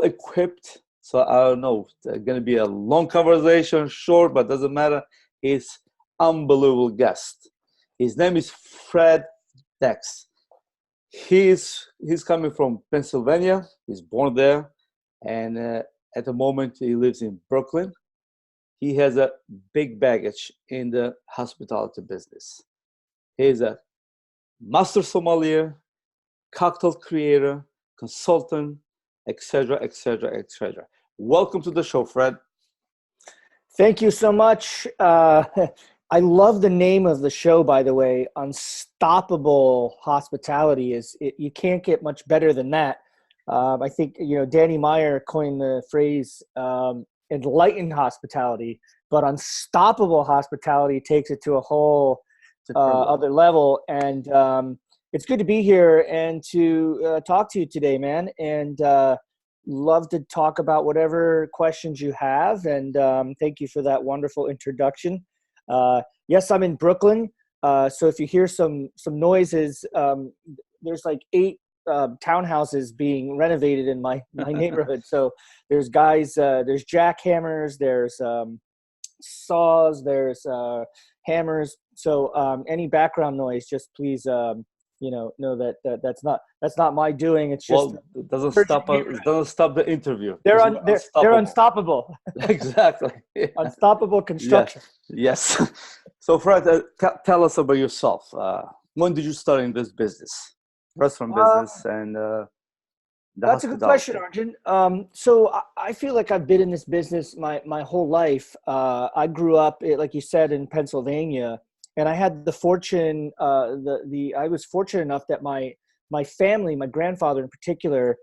equipped. So I don't know, it's going to be a long conversation, short, but doesn't matter. He's unbelievable guest. His name is Fred Dex. He's coming from Pennsylvania. He's born there, and at the moment he lives in Brooklyn. He has a big baggage in the hospitality business. He's a master sommelier, cocktail creator, consultant, etc., etc., etc. Welcome to the show, Fred. Thank you so much. I love the name of the show, by the way. Unstoppable Hospitality you can't get much better than that. I think Danny Meyer coined the phrase enlightened hospitality, but unstoppable hospitality takes it to a whole other level. And it's good to be here and to talk to you today, man. And love to talk about whatever questions you have. And thank you for that wonderful introduction. Yes, I'm in Brooklyn. So if you hear some noises, there's like 8 townhouses being renovated in my neighborhood. So there's there's jackhammers, there's saws, there's hammers. So any background noise, just please know that that's not my doing. It's just it doesn't stop the interview. They're unstoppable. Exactly. Unstoppable construction. Yes. So Fred, tell us about yourself. When did you start in this business, restaurant business, and that's a good question, Arjun. So I feel like I've been in this business my whole life. I grew up, like you said, in Pennsylvania. And I had the fortune, I was fortunate enough that my family, my grandfather in particular,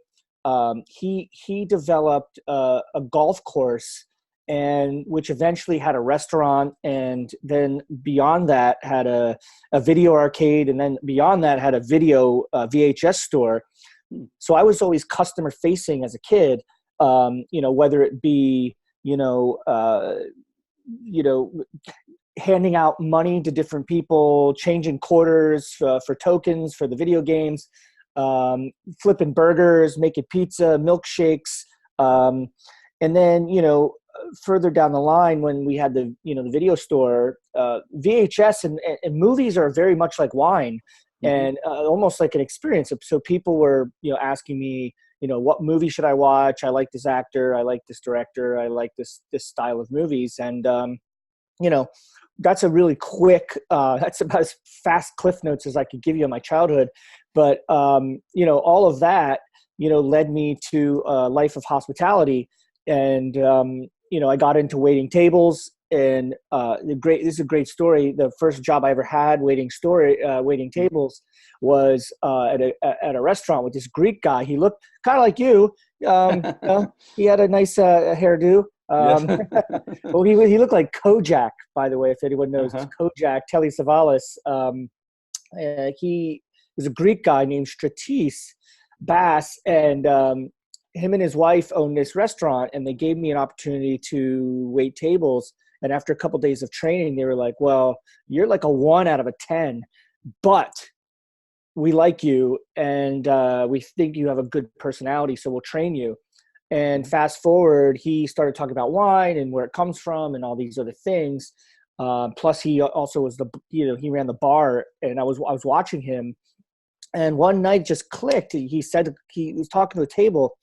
he developed a golf course, and which eventually had a restaurant, and then beyond that had a video arcade, and then beyond that had a video VHS store. So I was always customer facing as a kid, whether it be handing out money to different people, changing quarters for tokens for the video games, flipping burgers, making pizza, milkshakes. And then, further down the line when we had the video store, VHS and movies are very much like wine, and almost like an experience. So people were, asking me, what movie should I watch? I like this actor. I like this director. I like this style of movies. And, that's a really quick, that's about as fast cliff notes as I could give you on my childhood. But, all of that, led me to a life of hospitality. And, I got into waiting tables, and this is a great story. The first job I ever had waiting tables was at a restaurant with this Greek guy. He looked kind of like you. He had a nice hairdo. Well, he looked like Kojak, by the way, if anyone knows. Kojak, Telly Savalas. He was a Greek guy named Stratis Bass, and him and his wife owned this restaurant, and they gave me an opportunity to wait tables. And after a couple of days of training, they were like, well, you're like a 1 out of a 10, but we like you, and we think you have a good personality, so we'll train you. And fast forward, he started talking about wine and where it comes from and all these other things. Plus, he also was he ran the bar, and I was watching him. And one night just clicked. He said he was talking to the table,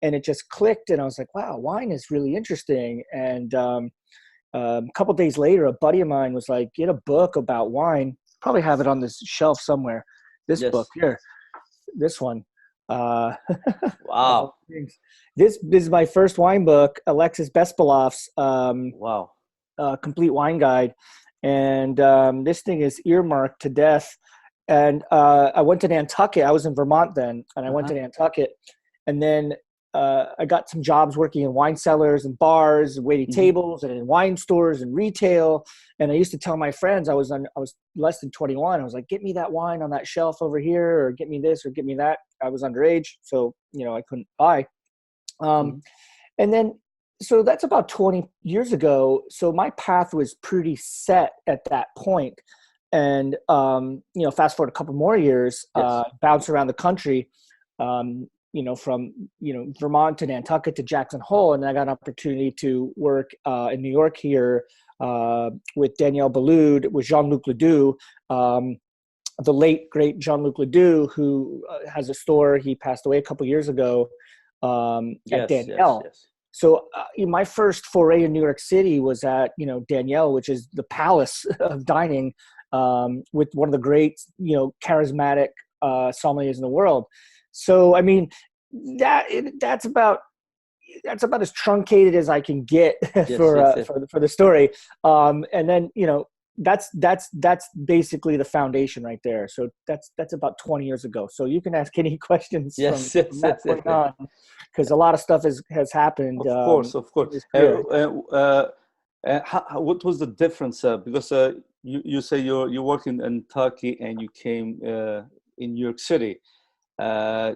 and it just clicked. And I was like, wow, wine is really interesting. And a couple of days later, a buddy of mine was like, get a book about wine. Probably have it on this shelf somewhere. This book here, this one. Wow. This is my first wine book, Alexis Bespeloff's Complete Wine Guide. And this thing is earmarked to death. And I went to Nantucket. I was in Vermont then, and I went to Nantucket. And then I got some jobs working in wine cellars and bars, waiting tables, and in wine stores and retail. And I used to tell my friends, I was less than 21. I was like, get me that wine on that shelf over here, or get me this, or get me that. I was underage, so I couldn't buy. And then, so that's about 20 years ago. So my path was pretty set at that point. And fast forward a couple more years, bounce around the country. from Vermont to Nantucket to Jackson Hole, and I got an opportunity to work in New York here with Danielle Boulud, with Jean-Luc Ledoux, the late great Jean-Luc Ledoux, who has a store. He passed away a couple years ago at Danielle. Yes. So my first foray in New York City was at Danielle, which is the palace of dining, with one of the great charismatic sommeliers in the world. So I mean that's about as truncated as I can get for the story. And then that's basically the foundation right there. So that's about 20 years ago. So you can ask any questions from that point on, because a lot of stuff has happened. Of course. What was the difference? Because you say you work in Turkey and you came in New York City. How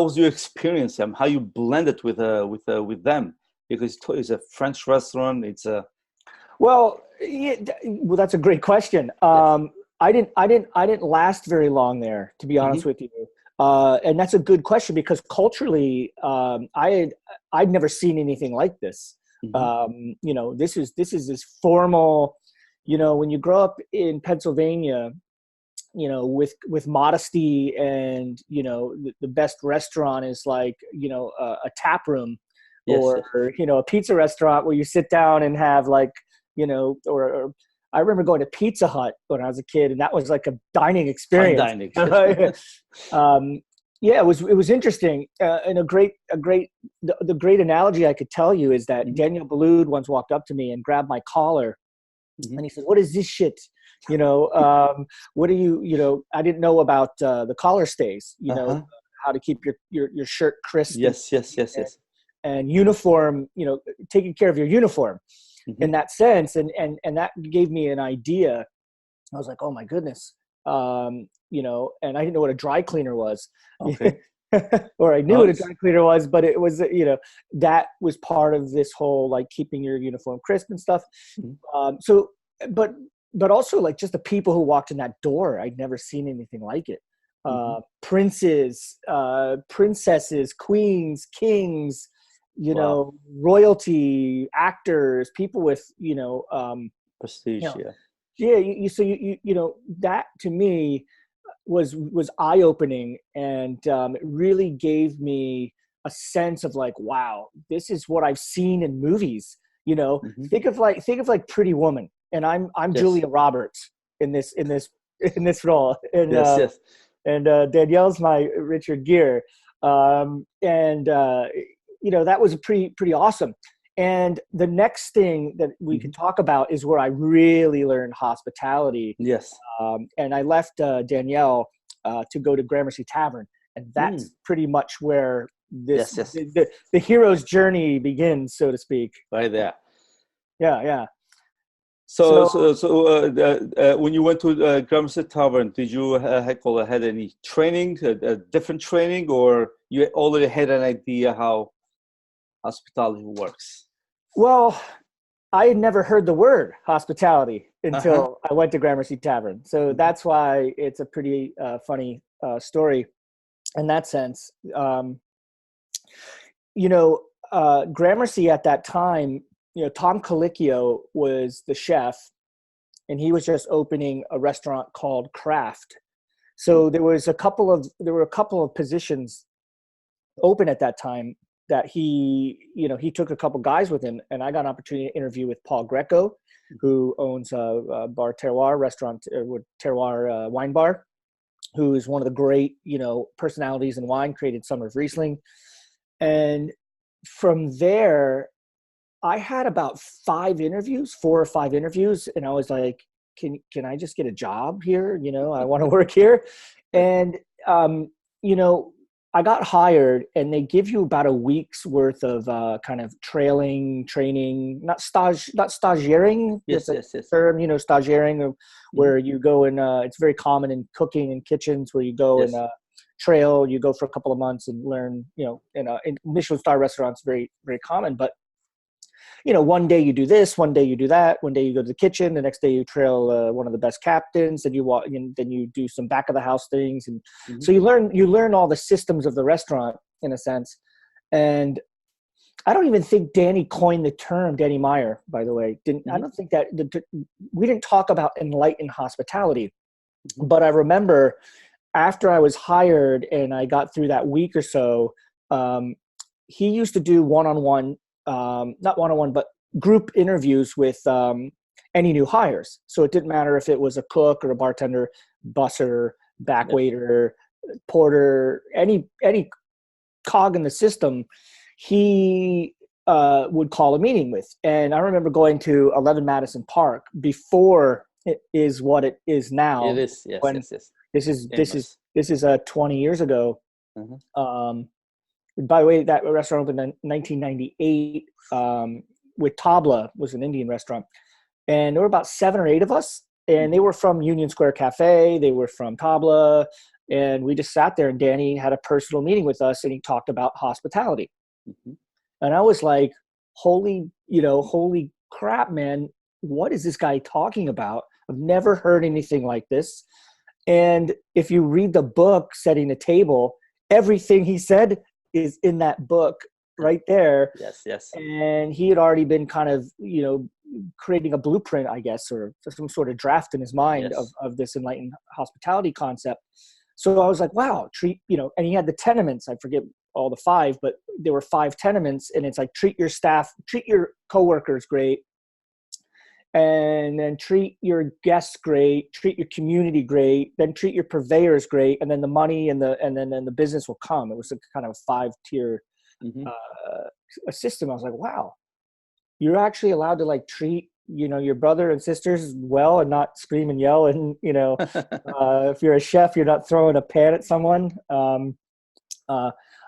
was your experience? How you blended with them? Because it's a French restaurant. It's a well, that's a great question. I didn't last very long there, to be honest with you. And that's a good question, because culturally, I'd never seen anything like this. This is this formal, when you grow up in Pennsylvania, with modesty, and the best restaurant is like a tap room, or a pizza restaurant where you sit down and have like or I remember going to Pizza Hut when I was a kid, and that was like a dining experience. It was interesting, and the great analogy I could tell you is that Daniel Boulud once walked up to me and grabbed my collar, and he said, "What is this shit? What do you I didn't know about the collar stays. How to keep your shirt crisp. Yes. And uniform. Taking care of your uniform." In that sense, and that gave me an idea. I was like, oh my goodness, and I didn't know what a dry cleaner was, or I knew what a dry cleaner was, but it was, that was part of this whole like keeping your uniform crisp and stuff. But also like just the people who walked in that door, I'd never seen anything like it. Princes, princesses, queens, kings. Royalty, actors, people with, prestige. That to me was eye-opening, and it really gave me a sense of like, wow, this is what I've seen in movies. Think of like Pretty Woman, and I'm Julia Roberts in this role, and and Danielle's my Richard Gere, that was pretty awesome. And the next thing that we can talk about is where I really learned hospitality. Yes. And I left Danielle to go to Gramercy Tavern, and that's pretty much where this the hero's journey begins, so to speak. Right there. Yeah. So when you went to Gramercy Tavern, did you had any training, different training, or you already had an idea how hospitality works? Well, I had never heard the word hospitality until I went to Gramercy Tavern. So that's why it's a pretty funny story in that sense. Gramercy at that time, Tom Colicchio was the chef, and he was just opening a restaurant called Craft. So there were a couple of positions open at that time that he took a couple guys with him, and I got an opportunity to interview with Paul Greco, who owns Bar Terroir restaurant, Terroir wine bar, who is one of the great, personalities in wine, created Summer of Riesling. And from there, I had about 4 or 5 interviews, and I was like, can I just get a job here? I want to work here. And, I got hired, and they give you about a week's worth of kind of training, not stagiaring. Yes. Term, stagiaring, where you go and it's very common in cooking and kitchens, where you go and trail. You go for a couple of months and learn. In Michelin star restaurants, very very common. But one day you do this, one day you do that, one day you go to the kitchen, the next day you trail one of the best captains, then you walk, and then you do some back of the house things, and so you learn all the systems of the restaurant in a sense. And I don't even think Danny coined the term, Danny Meyer, by the way. I don't think that we didn't talk about enlightened hospitality, but I remember after I was hired and I got through that week or so, he used to do one-on-one, not one-on-one, but group interviews with any new hires. So it didn't matter if it was a cook or a bartender, busser, back waiter, porter, any cog in the system, he would call a meeting with. And I remember going to 11 Madison Park before it is what it is now. It is, yes, yes. This is 20 years ago. By the way, that restaurant opened in 1998 with Tabla, was an Indian restaurant. And there were about 7 or 8 of us, and they were from Union Square Cafe. They were from Tabla. And we just sat there, and Danny had a personal meeting with us, and he talked about hospitality. And I was like, holy crap, man, what is this guy talking about? I've never heard anything like this. And if you read the book, Setting the Table, everything he said is in that book right there. Yes. And he had already been kind of, creating a blueprint, I guess, or some sort of draft in his mind of this enlightened hospitality concept. So I was like, wow, and he had the tenements. I forget all the 5, but there were 5 tenements, and it's like, treat your staff, treat your coworkers great, and then treat your guests great, treat your community great, then treat your purveyors great, and then the money and then the business will come. It was a kind of a 5-tier a system. I was like, wow, you're actually allowed to like treat your brother and sisters well and not scream and yell. And, if you're a chef, you're not throwing a pan at someone.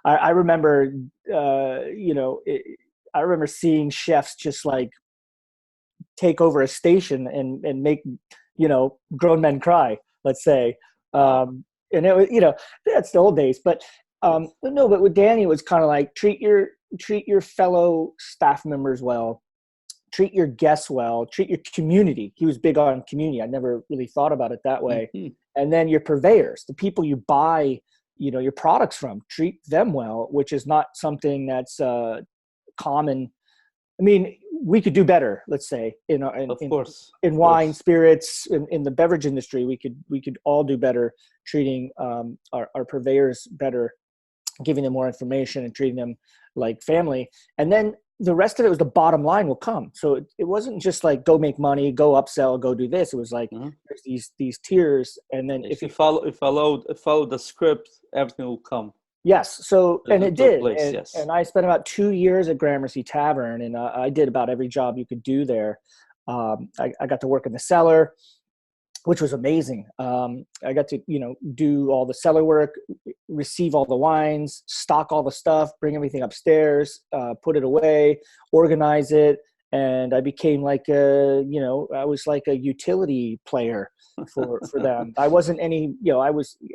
I remember, I remember seeing chefs just like take over a station and make, grown men cry, let's say. And it was, that's the old days, but with Danny, it was kind of like, treat your fellow staff members well, treat your guests well, treat your community. He was big on community. I never really thought about it that way. And then your purveyors, the people you buy, your products from, treat them well, which is not something that's common. I mean, we could do better, let's say, in wine, spirits, in the beverage industry, we could all do better treating our purveyors better, giving them more information and treating them like family. And then the rest of it was the bottom line will come. So it wasn't just like, go make money, go upsell, go do this. It was like, there's these tiers. And then if you follow the script, everything will come. Yes. So, and it did. And I spent about 2 years at Gramercy Tavern, and I did about every job you could do there. I got to work in the cellar, which was amazing. I got to, do all the cellar work, receive all the wines, stock all the stuff, bring everything upstairs, put it away, organize it. And I became like I was like a utility player for them. I wasn't any,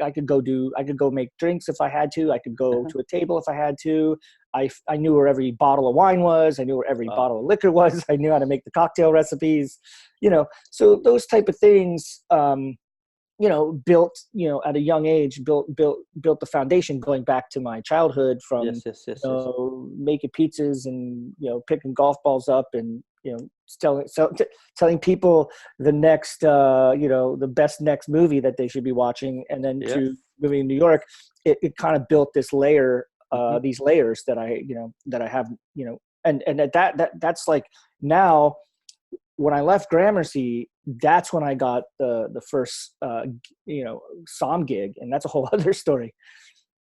I could go make drinks if I had to. I could go to a table if I had to. I knew where every bottle of wine was. I knew where every bottle of liquor was. I knew how to make the cocktail recipes, so those type of things, built, at a young age, built the foundation going back to my childhood from, making pizzas and, picking golf balls up and, telling people the next, the best next movie that they should be watching. And then to moving to New York, it kind of built this layer, these layers that I have, and that's like now, when I left Gramercy, that's when I got the first Somm gig, and that's a whole other story.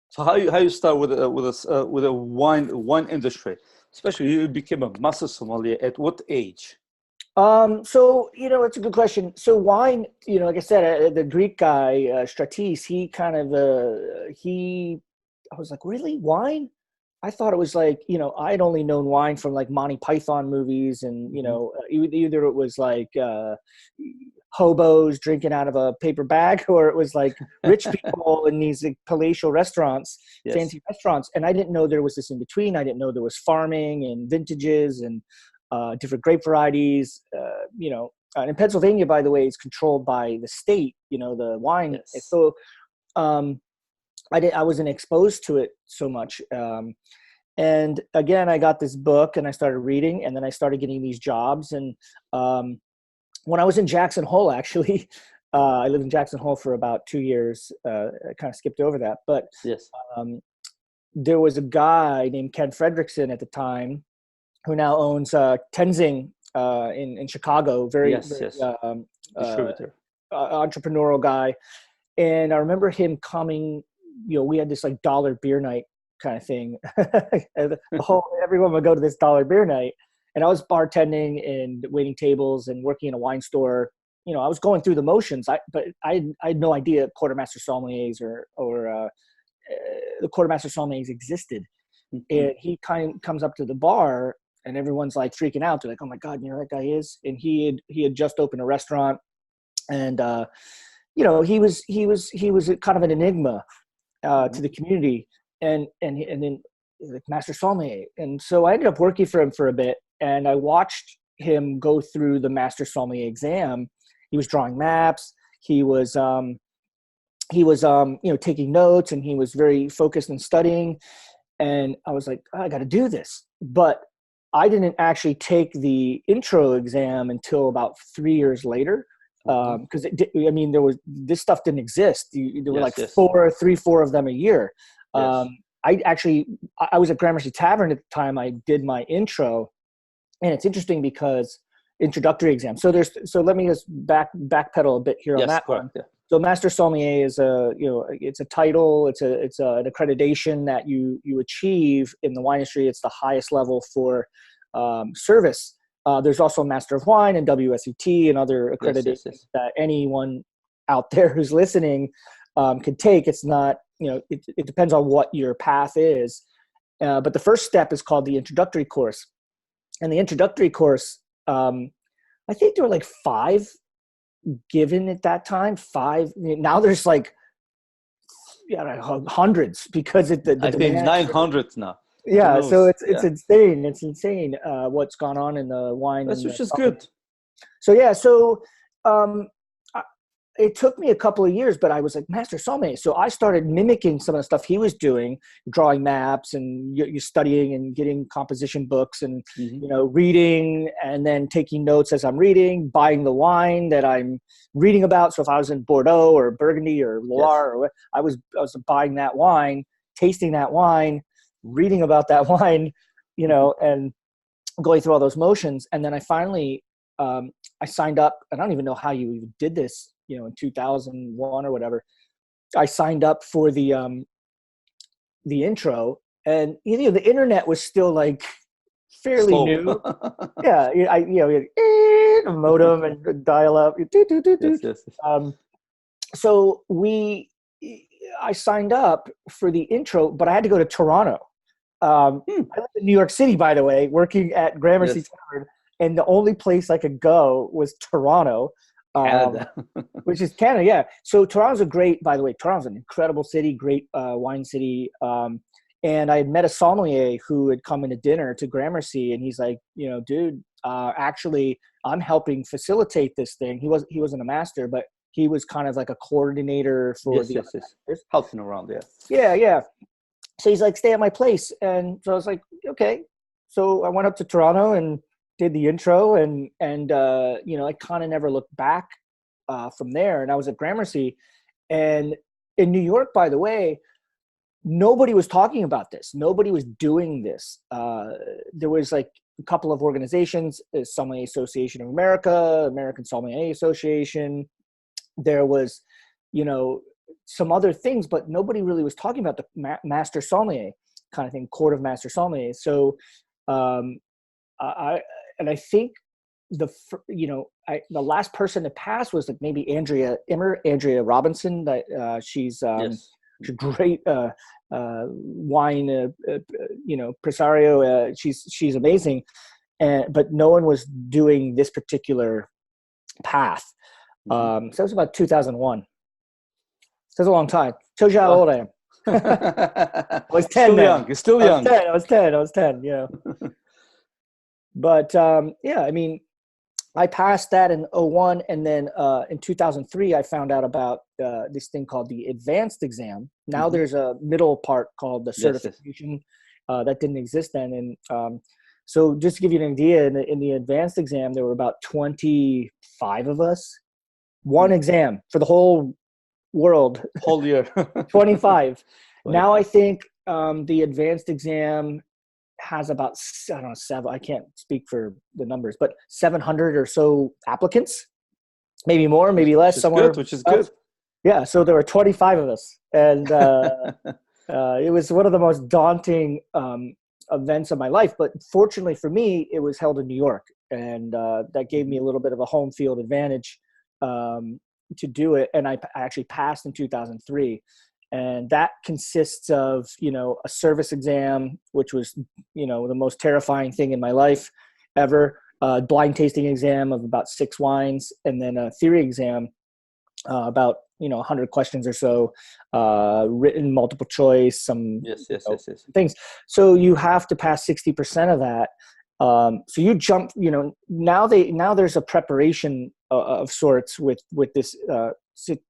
So how you start with a wine industry, especially you became a master sommelier at what age? So it's a good question. So wine, like I said, the Greek guy Stratis, he kind of I was like, really, wine? I thought it was like, I'd only known wine from like Monty Python movies and, either it was like hobos drinking out of a paper bag, or it was like rich people in these like, palatial restaurants, fancy restaurants. And I didn't know there was this in between. I didn't know there was farming and vintages and different grape varieties, and in Pennsylvania, by the way, it's controlled by the state, the wine. Yes. So I wasn't exposed to it so much. And again, I got this book and I started reading, and then I started getting these jobs. And when I was in Jackson Hole, actually, I lived in Jackson Hole for about 2 years. I kind of skipped over that. But Yes. There was a guy named Ken Fredrickson at the time who now owns Tenzing in Chicago. Very Distributor. Entrepreneurial guy. And I remember him coming, we had this like dollar beer night kind of thing. Everyone would go to this dollar beer night. And I was bartending and waiting tables and working in a wine store. I was going through the motions, but I had no idea Quartermaster Sommeliers or the Quartermaster Sommeliers existed. Mm-hmm. And he comes up to the bar and everyone's like freaking out. They're like, "Oh my God, you know who that guy is?" And he had just opened a restaurant, and he was kind of an enigma to the community, and then like Master Sommelier. And so I ended up working for him for a bit, and I watched him go through the Master Sommelier exam. He was drawing maps. He was taking notes, and he was very focused in studying. And I was like, I got to do this. But I didn't actually take the intro exam until about 3 years later. Because this stuff didn't exist. There were four of them a year. Yes. I was at Gramercy Tavern at the time. I did my intro, and it's interesting because introductory exam. So let me just backpedal a bit here on that one. Yeah. So Master Sommelier is it's a title. It's an accreditation that you achieve in the wine industry. It's the highest level for service. There's also Master of Wine and WSET and other accreditations that anyone out there who's listening can take. It's not, it depends on what your path is. But the first step is called the Introductory Course. And the Introductory Course, I think there were like 5 given at that time. 5. Now there's like hundreds because I think 900 now. Yeah, so it's insane. It's insane what's gone on in the wine. Which is good. So it took me a couple of years, but I was like Master Sommelier. So I started mimicking some of the stuff he was doing, drawing maps and you're studying and getting composition books and reading and then taking notes as I'm reading, buying the wine that I'm reading about. So if I was in Bordeaux or Burgundy or Loire, I was buying that wine, tasting that wine, reading about that wine, and going through all those motions. And then I finally, I signed up. I don't even know how you even did this, in 2001 or whatever. I signed up for the intro, and the internet was still like fairly new. Yeah, we had a modem and dial up. So I signed up for the intro, but I had to go to Toronto. I live in New York City, by the way, working at Gramercy Tavern, and the only place I could go was Toronto, which is Canada. Yeah. So Toronto's Toronto's an incredible city, great wine city. And I had met a sommelier who had come into dinner to Gramercy, and he's like, dude, actually, I'm helping facilitate this thing. He wasn't a master, but he was kind of like a coordinator for helping around. Yeah. So he's like, stay at my place. And so I was like, okay. So I went up to Toronto and did the intro and I kind of never looked back from there. And I was at Gramercy, and in New York, by the way, nobody was talking about this. Nobody was doing this. There was like a couple of organizations, Sommelier Association of America, American Sommelier Association. There was, some other things, but nobody really was talking about the Master Sommelier kind of thing, Court of Master Sommeliers. So I think the last person to pass was like maybe Andrea Robinson. That she's a great wine presario. She's amazing, but no one was doing this particular path. So it was about 2001. That's a long time. Shows you how old I am. I was 10 still then. young. You're still young. I was 10. Yeah. But yeah, I mean, I passed that in '01, and then in 2003, I found out about this thing called the advanced exam. Now there's a middle part called the certification that didn't exist then. And so just to give you an idea, in the advanced exam, there were about 25 of us. One exam for the whole world. Whole year. 25. Now I think the advanced exam has about, I don't know, seven, I can't speak for the numbers, but 700 or so applicants, maybe more, maybe less, somewhere. Which is good. Yeah. So there were 25 of us, and it was one of the most daunting events of my life. But fortunately for me, it was held in New York, and that gave me a little bit of a home field advantage to do it. And I actually passed in 2003. And that consists of, a service exam, which was, the most terrifying thing in my life ever, blind tasting exam of about 6 wines, and then a theory exam, about, 100 questions or so, written multiple choice, some things. So you have to pass 60% of that. So you jump, now there's a preparation of sorts with this,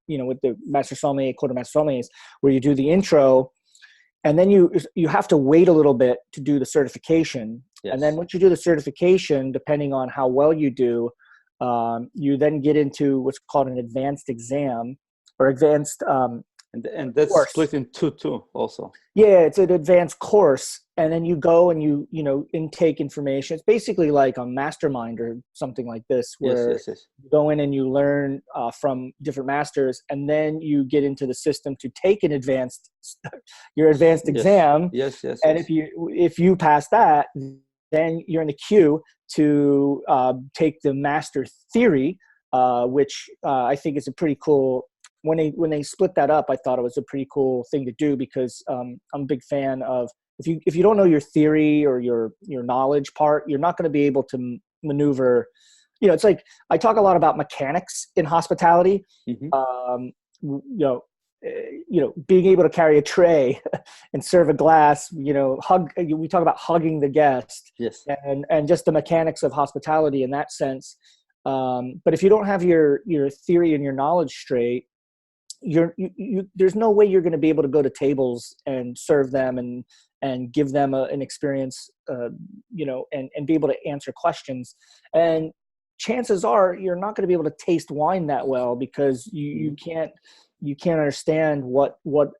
with the Master Sommelier, Quarter Master Sommeliers, where you do the intro, and then you have to wait a little bit to do the certification. Yes. And then once you do the certification, depending on how well you do, you then get into what's called an advanced exam or advanced, and that's course. Split in two also. Yeah, it's an advanced course, and then you go and you intake information. It's basically like a mastermind or something like this, where you go in and you learn from different masters, and then you get into the system to take an advanced exam. Yes. And if you pass that, then you're in the queue to take the master theory, which I think is a pretty cool. When they split that up, I thought it was a pretty cool thing to do, because I'm a big fan of, if you don't know your theory or your knowledge part, you're not going to be able to maneuver. It's like I talk a lot about mechanics in hospitality. Being able to carry a tray and serve a glass. We talk about hugging the guest. Yes. And just the mechanics of hospitality in that sense. But if you don't have your theory and your knowledge straight, there's no way you're going to be able to go to tables and serve them and give them an experience, and be able to answer questions. And chances are you're not going to be able to taste wine that well, because you can't understand what a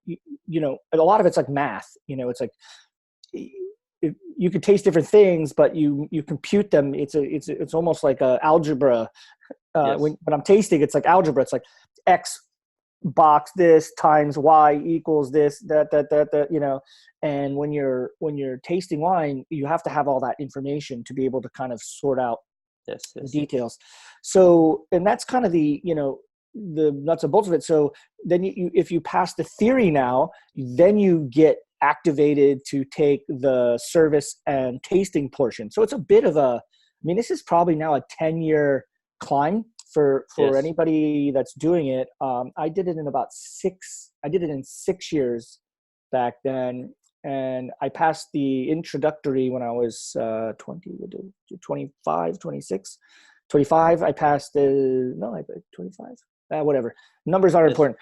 lot of it's like math. It's like you could taste different things, but you compute them. It's almost like algebra. When I'm tasting, it's like algebra. It's like X box this times Y equals this, that. And when you're tasting wine, you have to have all that information to be able to kind of sort out the details. So, and that's kind of the nuts and bolts of it. So then if you pass the theory now, then you get activated to take the service and tasting portion. So it's a bit of this is probably now a 10-year climb for anybody that's doing it. I did it in 6 years back then. And I passed the introductory when I was 25, 26, 25. I passed 25. Whatever. Numbers aren't important.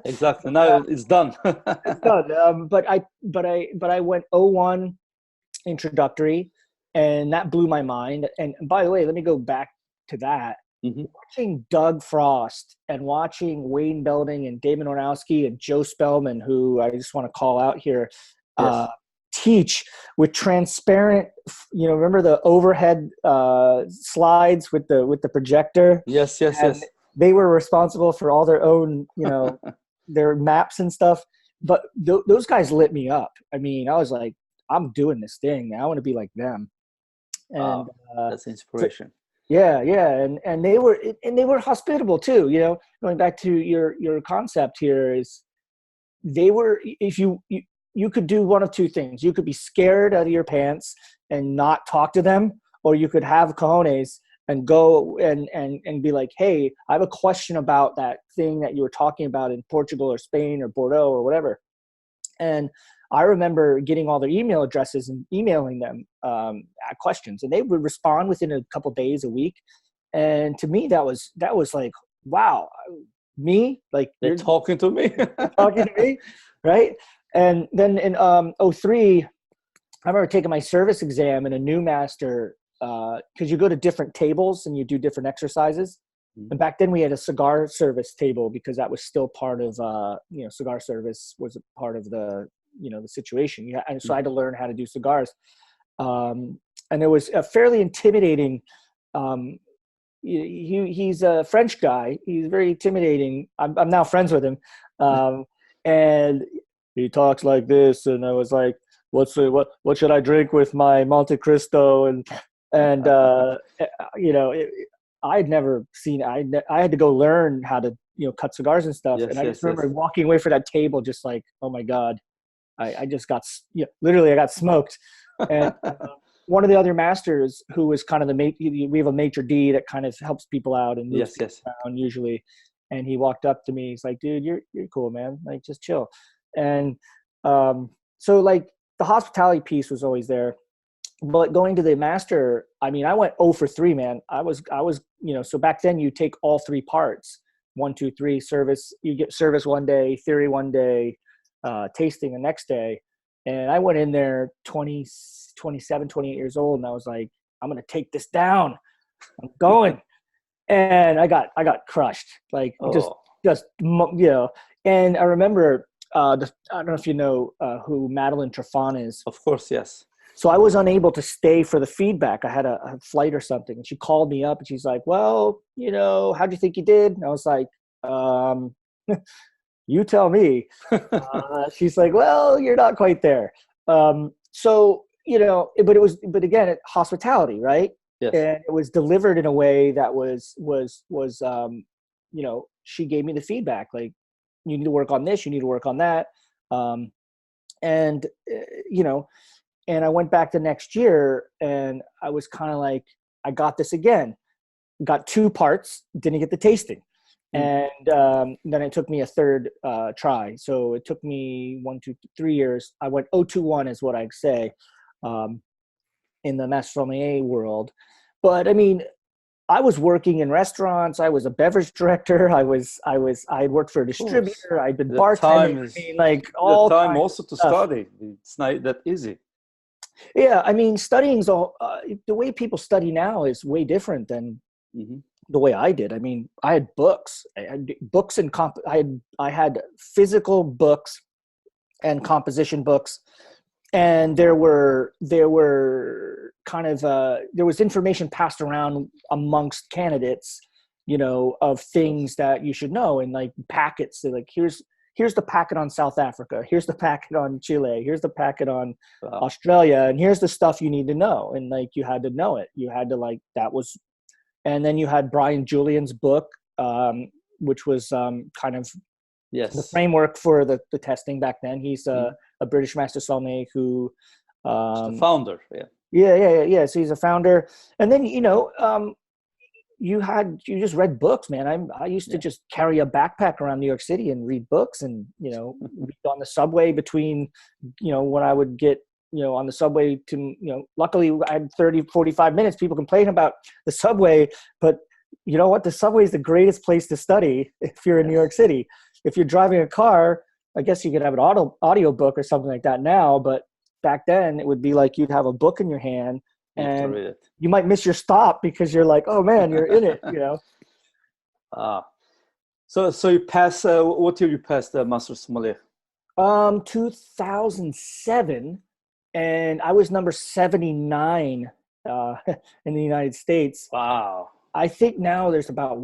Exactly. Now it's done. It's done. But I went 01 introductory, and that blew my mind. And by the way, let me go back to that. Watching Doug Frost and watching Wayne Belding and Damon Ornowski and Joe Spellman, who I just want to call out here, teach with transparent, remember the overhead slides with the projector? Yes. They were responsible for all their own, their maps and stuff. But those guys lit me up. I mean, I was like, I'm doing this thing. I want to be like them. And that's inspiration. Yeah. And they were hospitable too. Going back to your concept here is if you could do one of two things. You could be scared out of your pants and not talk to them, or you could have cojones and go and be like, hey, I have a question about that thing that you were talking about in Portugal or Spain or Bordeaux or whatever. And I remember getting all their email addresses and emailing them questions, and they would respond within a couple days, a week. And to me, that was like, wow, me, like they're talking to me, talking to me, right? And then in '03, I remember taking my service exam in a new master, because you go to different tables and you do different exercises. And back then we had a cigar service table because that was still part of, cigar service was a part of the, the situation. And so I had to learn how to do cigars. And it was a fairly intimidating. He's a French guy. He's very intimidating. I'm now friends with him. And he talks like this. And I was like, what should I drink with my Monte Cristo? And I'd never seen. I had to go learn how to cut cigars and stuff. Yes, and I just remember walking away from that table, just like, oh my god, I just got literally I got smoked. And one of the other masters, who was kind of we have a maitre d' that kind of helps people out and moves people around usually. And he walked up to me. He's like, dude, you're cool, man. Like, just chill. And so like the hospitality piece was always there. But going to the master, I mean, I went 0 for 3, man. I was, so back then you take all 3 parts, 1, 2, 3 service, you get service one day, theory one day, tasting the next day. And I went in there 27, 28 years old. And I was like, I'm going to take this down. I'm going. And I got crushed, like just, and I remember, I don't know if you know who Madeline Trefan is. Of course, yes. So I was unable to stay for the feedback. I had a flight or something. And she called me up and she's like, well, how'd you think you did? And I was like, you tell me. She's like, well, you're not quite there. But again, hospitality, right? Yes. And it was delivered in a way that was she gave me the feedback. Like, you need to work on this, you need to work on that. And I went back the next year and I was kind of like, I got this again. Got 2 parts, didn't get the tasting. And then it took me a third try. So it took me 1, 2, 3 years. I went 0-1 is what I'd say in the Master Sommelier world. But I mean, I was working in restaurants. I was a beverage director. I worked for a distributor. I'd been bartending. All the time also to study. It's not that easy. Yeah, I mean, studying's the way people study now is way different than the way I did. I mean, I had books. I had books and I had physical books and composition books, and there was information passed around amongst candidates, of things that you should know, and like packets. So like, here's the packet on South Africa. Here's the packet on Chile. Here's the packet on Australia. And here's the stuff you need to know. And like, you had to know it. You had to and then you had Brian Julian's book, which was kind of the framework for the testing back then. He's a British Master Sommelier who, the founder. Yeah. So he's a founder. And then, you just read books, man. I used to just carry a backpack around New York City and read books and, read on the subway between, when I would get, on the subway to, luckily I had 30, 45 minutes. People complain about the subway, but you know what? The subway is the greatest place to study if you're in New York City. If you're driving a car, I guess you could have an audio book or something like that now, but back then it would be like you'd have a book in your hand and you might miss your stop because you're like, oh man, you're in it, So you pass, what year you passed the Master Sommelier? 2007, and I was number 79 in the United States. Wow. I think now there's about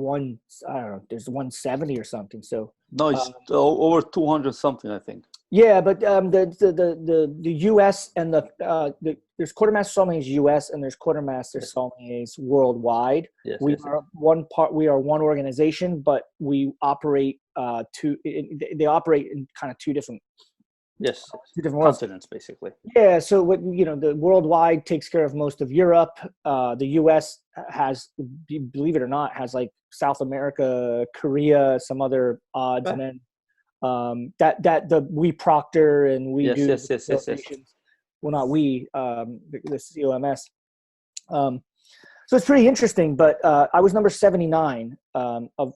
there's 170 or something. So no, it's over 200 something, I think. Yeah, but the U.S. and there's quartermaster sommeliers U.S. and there's quartermaster sommeliers worldwide. We are one organization, but we operate they operate in kind of two different continents, basically. Yeah, so the worldwide takes care of most of Europe. The U.S. has, believe it or not, has like South America, Korea, some other odds, and then that the we proctor and we do Yes. well, not we, the COMS. So it's pretty interesting, but I was number 79 of,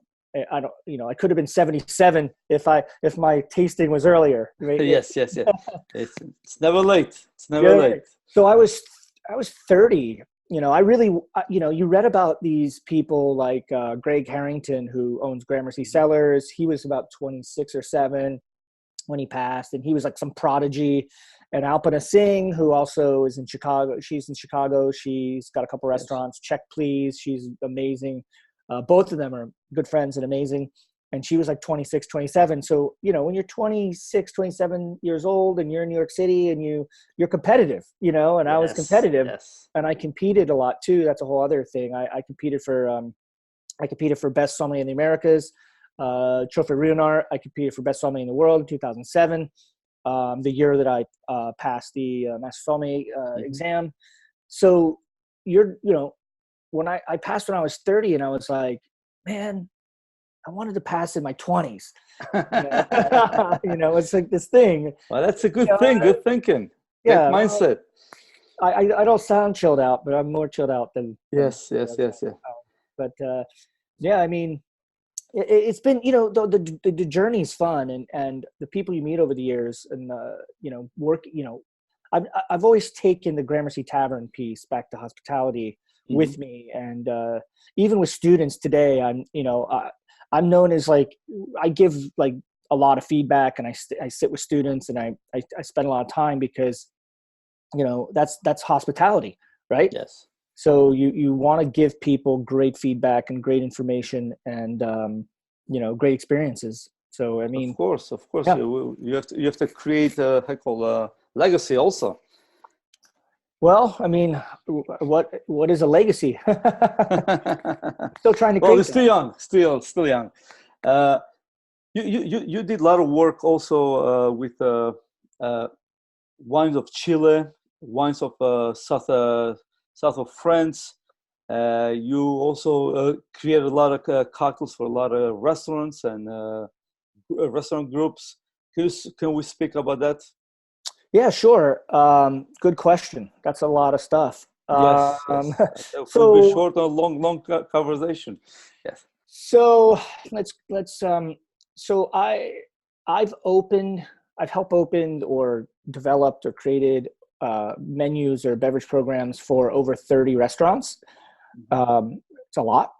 I don't, I could have been 77 if my tasting was earlier. Right? Yes. It's never late. It's never late. So I was 30. I really, you read about these people like Greg Harrington, who owns Gramercy Cellars. He was about 26 or 7 when he passed, and he was like some prodigy. And Alpana Singh, who also is in Chicago. She's in Chicago. She's got a couple restaurants. Check Please. She's amazing. Both of them are good friends and amazing. And she was like 26, 27. So, when you're 26, 27 years old and you're in New York City and you're competitive, and I was competitive and I competed a lot too. That's a whole other thing. I competed for Best Sommelier in the Americas, Trophy Ruinart. I competed for Best Sommelier in the World in 2007. The year that I passed the Master Sommelier exam. So when I passed when I was 30, and I was like, man, I wanted to pass in my 20s. It's like this thing. Well, that's a good thing. Good thinking. Yeah. Good mindset. I don't sound chilled out, but I'm more chilled out than. Yes. But I mean, it's been, the journey's fun, and the people you meet over the years, and work. I've always taken the Gramercy Tavern piece back to hospitality with me, and even with students today, I'm known as like, I give like a lot of feedback, and I sit with students, and I spend a lot of time because, that's hospitality, right? Yes. So you want to give people great feedback and great information and, great experiences. So, I mean, of course, yeah. you have to create a legacy also. Well, I mean, what is a legacy? Still trying to. Well, you're still young. You did a lot of work also with wines of Chile, wines of south of France. You also created a lot of cocktails for a lot of restaurants and restaurant groups. Can we speak about that? Yeah, sure. Good question. That's a lot of stuff. Yes. It will be short or long conversation. Yes. So let's. So I've helped opened or developed or created menus or beverage programs for over 30 restaurants. It's a lot.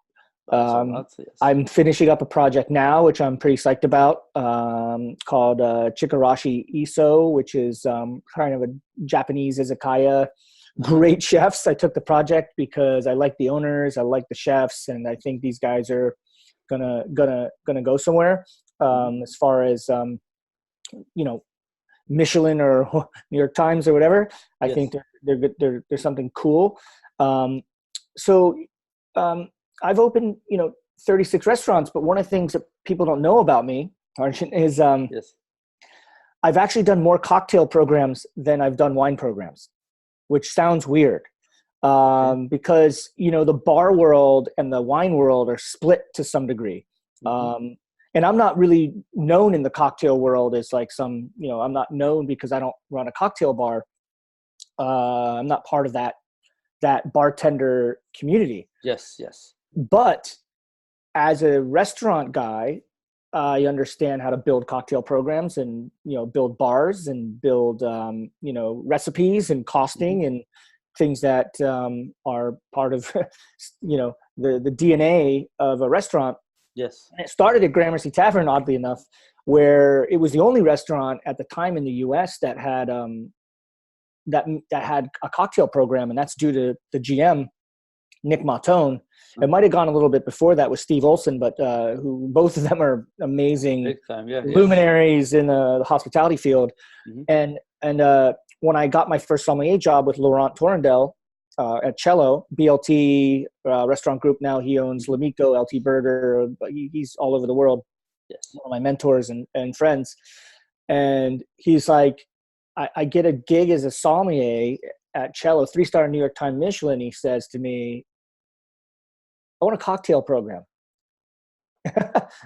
Yes. I'm finishing up a project now, which I'm pretty psyched about, called Chikarashi Iso, which is kind of a Japanese izakaya. Great chefs. I took the project because I like the owners, I like the chefs, and I think these guys are gonna go somewhere. As far as Michelin or New York Times or whatever, I think they're something cool. I've opened, 36 restaurants, but one of the things that people don't know about me, Arjun, is I've actually done more cocktail programs than I've done wine programs, which sounds weird because, the bar world and the wine world are split to some degree. And I'm not really known in the cocktail world as like some, I'm not known because I don't run a cocktail bar. I'm not part of that bartender community. Yes. But as a restaurant guy, I understand how to build cocktail programs and, build bars and build, recipes and costing and things that are part of, the DNA of a restaurant. Yes. And it started at Gramercy Tavern, oddly enough, where it was the only restaurant at the time in the U.S. that had that had a cocktail program, and that's due to the GM, Nick Mautone. It might have gone a little bit before that with Steve Olson, but who both of them are amazing luminaries in the hospitality field. And when I got my first sommelier job with Laurent Tourondel at Cello, BLT Restaurant Group, now he owns L'Amico, LT Burger. He's all over the world. Yes, one of my mentors and friends. And he's like, I get a gig as a sommelier at Cello, 3-star New York Times Michelin. He says to me, I want a cocktail program.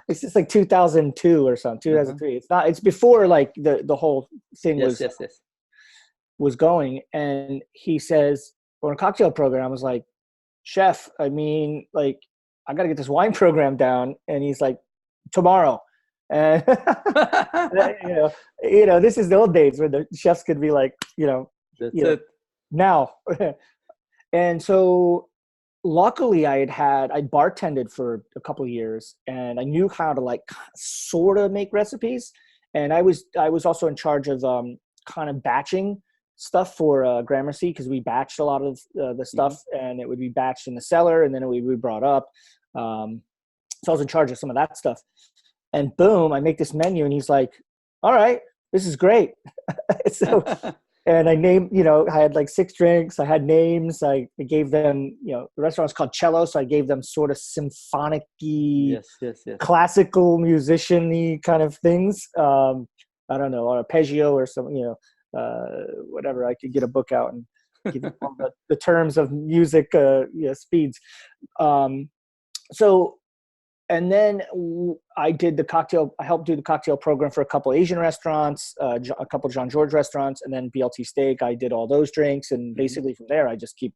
It's just like 2002 or something, 2003. It's not. It's before like the whole thing was going. And he says, "We're in a cocktail program." I was like, "Chef, I mean, like, I got to get this wine program down." And he's like, "Tomorrow." And this is the old days where the chefs could be like, That's it. Now. And so luckily I bartended for a couple of years, and I knew how to like sort of make recipes. And I was also in charge of kind of batching stuff for Gramercy, because we batched a lot of the stuff, and it would be batched in the cellar, and then it would be brought up. So I was in charge of some of that stuff. And boom, I make this menu, and he's like, "All right, this is great." So, and I named, I had like 6 drinks. I had names. I gave them, the restaurant's called Cello, so I gave them sort of symphonic-y, classical musician-y kind of things. I don't know, or arpeggio or some, whatever. I could get a book out and give you all the terms of music, speeds. And then I helped do the cocktail program for a couple Asian restaurants, a couple Jean Georges restaurants, and then BLT Steak. I did all those drinks. And basically from there, I just keep,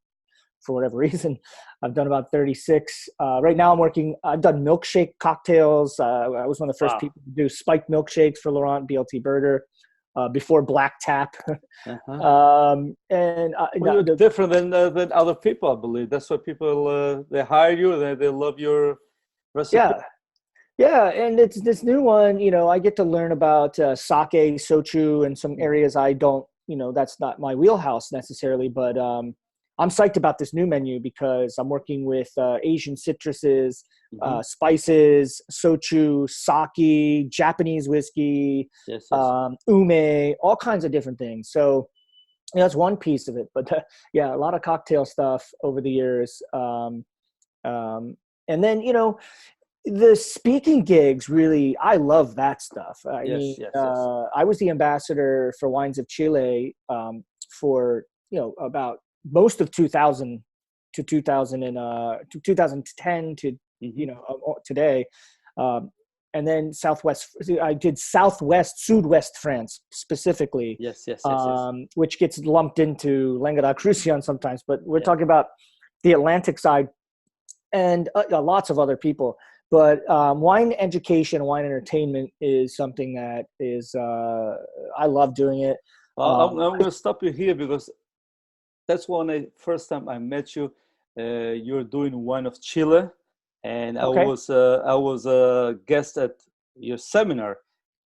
for whatever reason, I've done about 36. Right now I've done milkshake cocktails. I was one of the first people to do spiked milkshakes for Laurent BLT Burger, before Black Tap. You're different than other people, I believe. That's why people, they hire you, they love your recipe. Yeah, and it's this new one. I get to learn about sake, sochu, and some areas I don't. That's not my wheelhouse necessarily. But I'm psyched about this new menu because I'm working with Asian citruses, spices, sochu, sake, Japanese whiskey, ume, all kinds of different things. So that's one piece of it. But a lot of cocktail stuff over the years. And then, the speaking gigs, really, I love that stuff. I I was the ambassador for Wines of Chile for, about most of 2000 to 2010 to, today. And then I did Sud-West France specifically. Which gets lumped into Languedoc-Roussillon sometimes, but we're talking about the Atlantic side. And lots of other people. But wine education, wine entertainment is something that is, I love doing it. I'm going to stop you here because that's first time I met you. You're doing wine of Chile. And I was a guest at your seminar,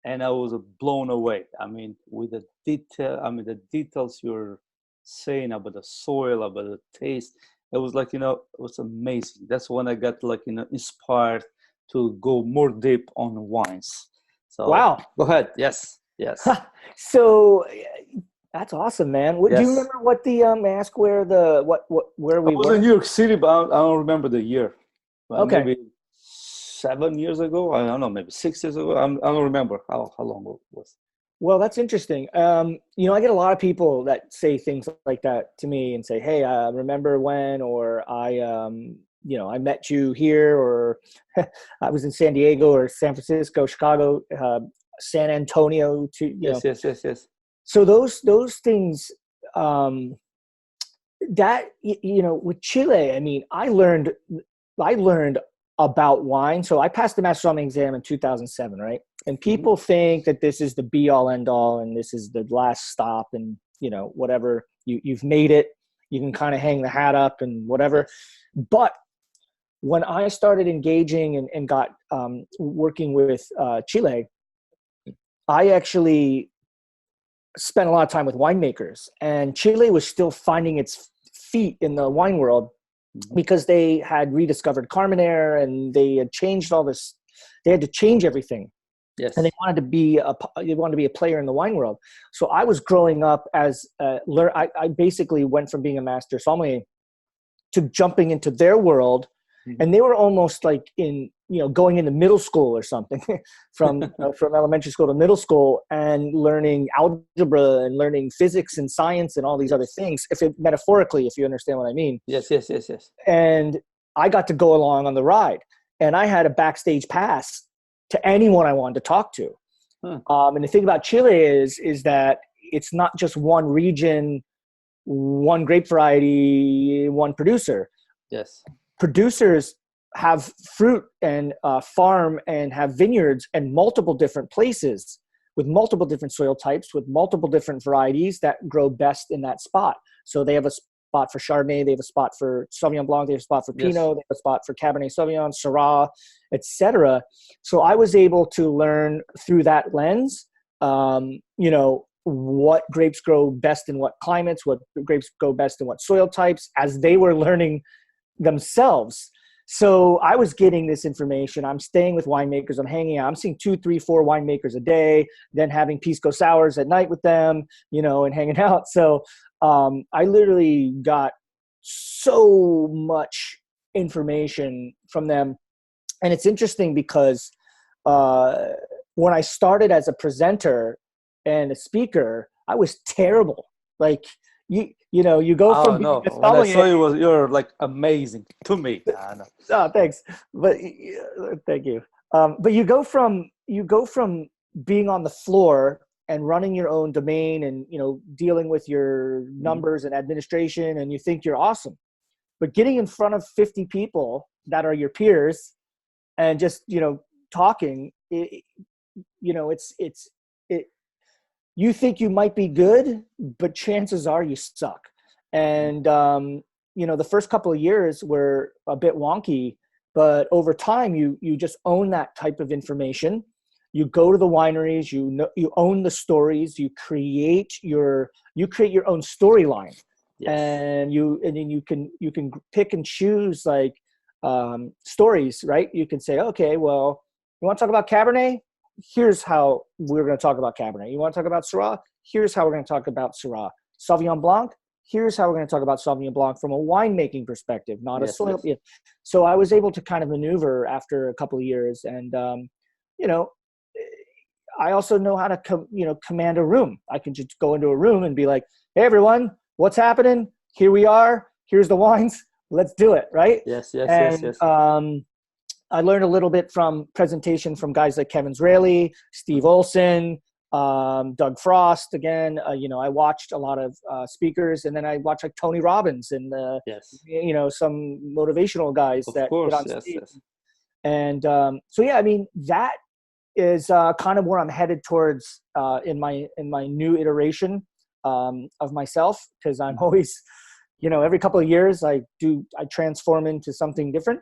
and I was blown away. I mean, with the details you're saying about the soil, about the taste. It was like, it was amazing. That's when I got inspired to go more deep on wines. So wow. Go ahead. Yes. So that's awesome, man. Do you remember what the, ask where we were? I was in New York City, but I don't remember the year. Okay. Maybe 7 years ago. I don't know, maybe 6 years ago. I don't remember how long it was. Well, that's interesting. I get a lot of people that say things like that to me and say, "Hey, I remember when," or I met you here, or I was in San Diego or San Francisco, Chicago, San Antonio too. Yes. So those things, that, with Chile, I mean, I learned about wine. So I passed the Master Sommelier exam in 2007, right? And people think that this is the be all end all, and this is the last stop, and whatever, you've made it, you can kind of hang the hat up and whatever. But when I started engaging and got working with Chile, I actually spent a lot of time with winemakers, and Chile was still finding its feet in the wine world because they had rediscovered Carmenere, and they had changed all this. They had to change everything. Yes. And they wanted to be a player in the wine world. So I was growing up as I basically went from being a master sommelier to jumping into their world, and they were almost like going into middle school or something from elementary school to middle school, and learning algebra and learning physics and science and all these other things. Metaphorically, if you understand what I mean. Yes. And I got to go along on the ride. and I had a backstage pass to anyone I wanted to talk to. And the thing about Chile is that it's not just one region, one grape variety, one producer. Yes. Producers have fruit and farm and have vineyards and multiple different places with multiple different soil types, with multiple different varieties that grow best in that spot. So they have a spot for Chardonnay, they have a spot for Sauvignon Blanc, they have a spot for Pinot, they have a spot for Cabernet Sauvignon, Syrah, etc. So I was able to learn through that lens, what grapes grow best in what climates, what grapes grow best in what soil types, as they were learning themselves. So I was getting this information. I'm staying with winemakers. I'm hanging out. I'm seeing 2, 3, 4 winemakers a day, then having pisco sours at night with them, and hanging out. So I literally got so much information from them. And it's interesting because when I started as a presenter and a speaker, I was terrible. Like, you go from being a sommelier. When I saw you, you're like amazing to me. Oh, thanks. But thank you. But you go from being on the floor and running your own domain and, dealing with your numbers and administration, and you think you're awesome. But getting in front of 50 people that are your peers and just, talking, you think you might be good, but chances are you suck. And, the first couple of years were a bit wonky, but over time you just own that type of information. You go to the wineries, you own the stories, you create your own storyline. Yes. And then you can pick and choose like stories, right? You can say, okay, well, you want to talk about Cabernet? Here's how we're going to talk about Cabernet. You want to talk about Syrah? Here's how we're going to talk about Syrah. Sauvignon Blanc? Here's how we're going to talk about Sauvignon Blanc from a winemaking perspective, not a soil. Yes. So I was able to kind of maneuver after a couple of years. And, I also know how to, command a room. I can just go into a room and be like, hey, everyone, what's happening? Here we are. Here's the wines. Let's do it. Right? Yes. I learned a little bit from presentation from guys like Kevin Zraly, Steve Olson, Doug Frost. Again, I watched a lot of speakers, and then I watched like Tony Robbins and, some motivational guys that get on stage. Yes. And that is kind of where I'm headed towards in my new iteration of myself, because I'm always, every couple of years I transform into something different.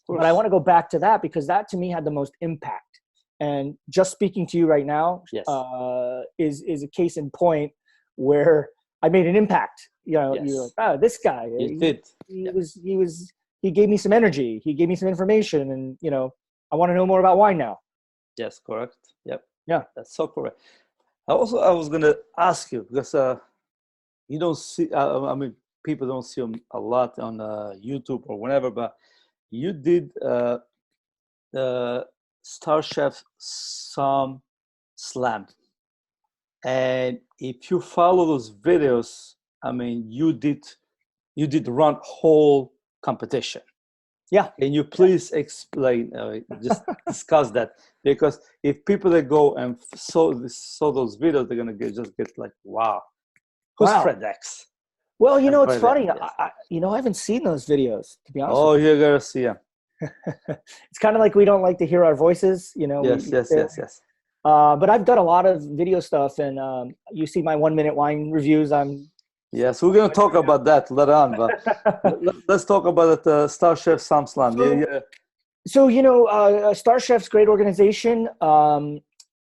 But I want to go back to that because that to me had the most impact. And just speaking to you right now is a case in point where I made an impact. You're like, oh, this guy. He gave me some energy. He gave me some information, and I want to know more about wine now. Yes, correct. Yep. Yeah, that's so correct. I was gonna ask you because you don't see. People don't see them a lot on YouTube or whatever, but you did Star Chef Som Slam, and if you follow those videos, you did run whole competition. Yeah. Can you please explain, just discuss that? Because if people that go and saw those videos, they're gonna get like, wow, who's Fredrickson? Well, it's funny. Yes. I haven't seen those videos, to be honest. Oh, you gotta see them. It's kind of like we don't like to hear our voices, Yes. But I've done a lot of video stuff, and you see my 1-minute wine reviews. Yes, we're going to talk about that later on, but let's talk about the Star Chef Som Slam. So, Star Chef's great organization.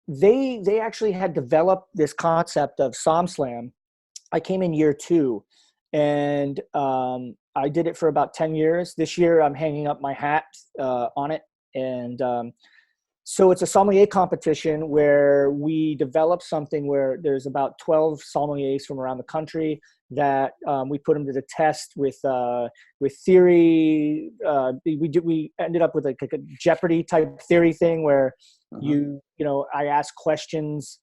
They actually had developed this concept of Som Slam. I came in year 2, and I did it for about 10 years. This year, I'm hanging up my hat on it. And so it's a sommelier competition where we develop something where there's about 12 sommeliers from around the country that we put them to the test with theory. We ended up with like a Jeopardy type theory thing where I ask questions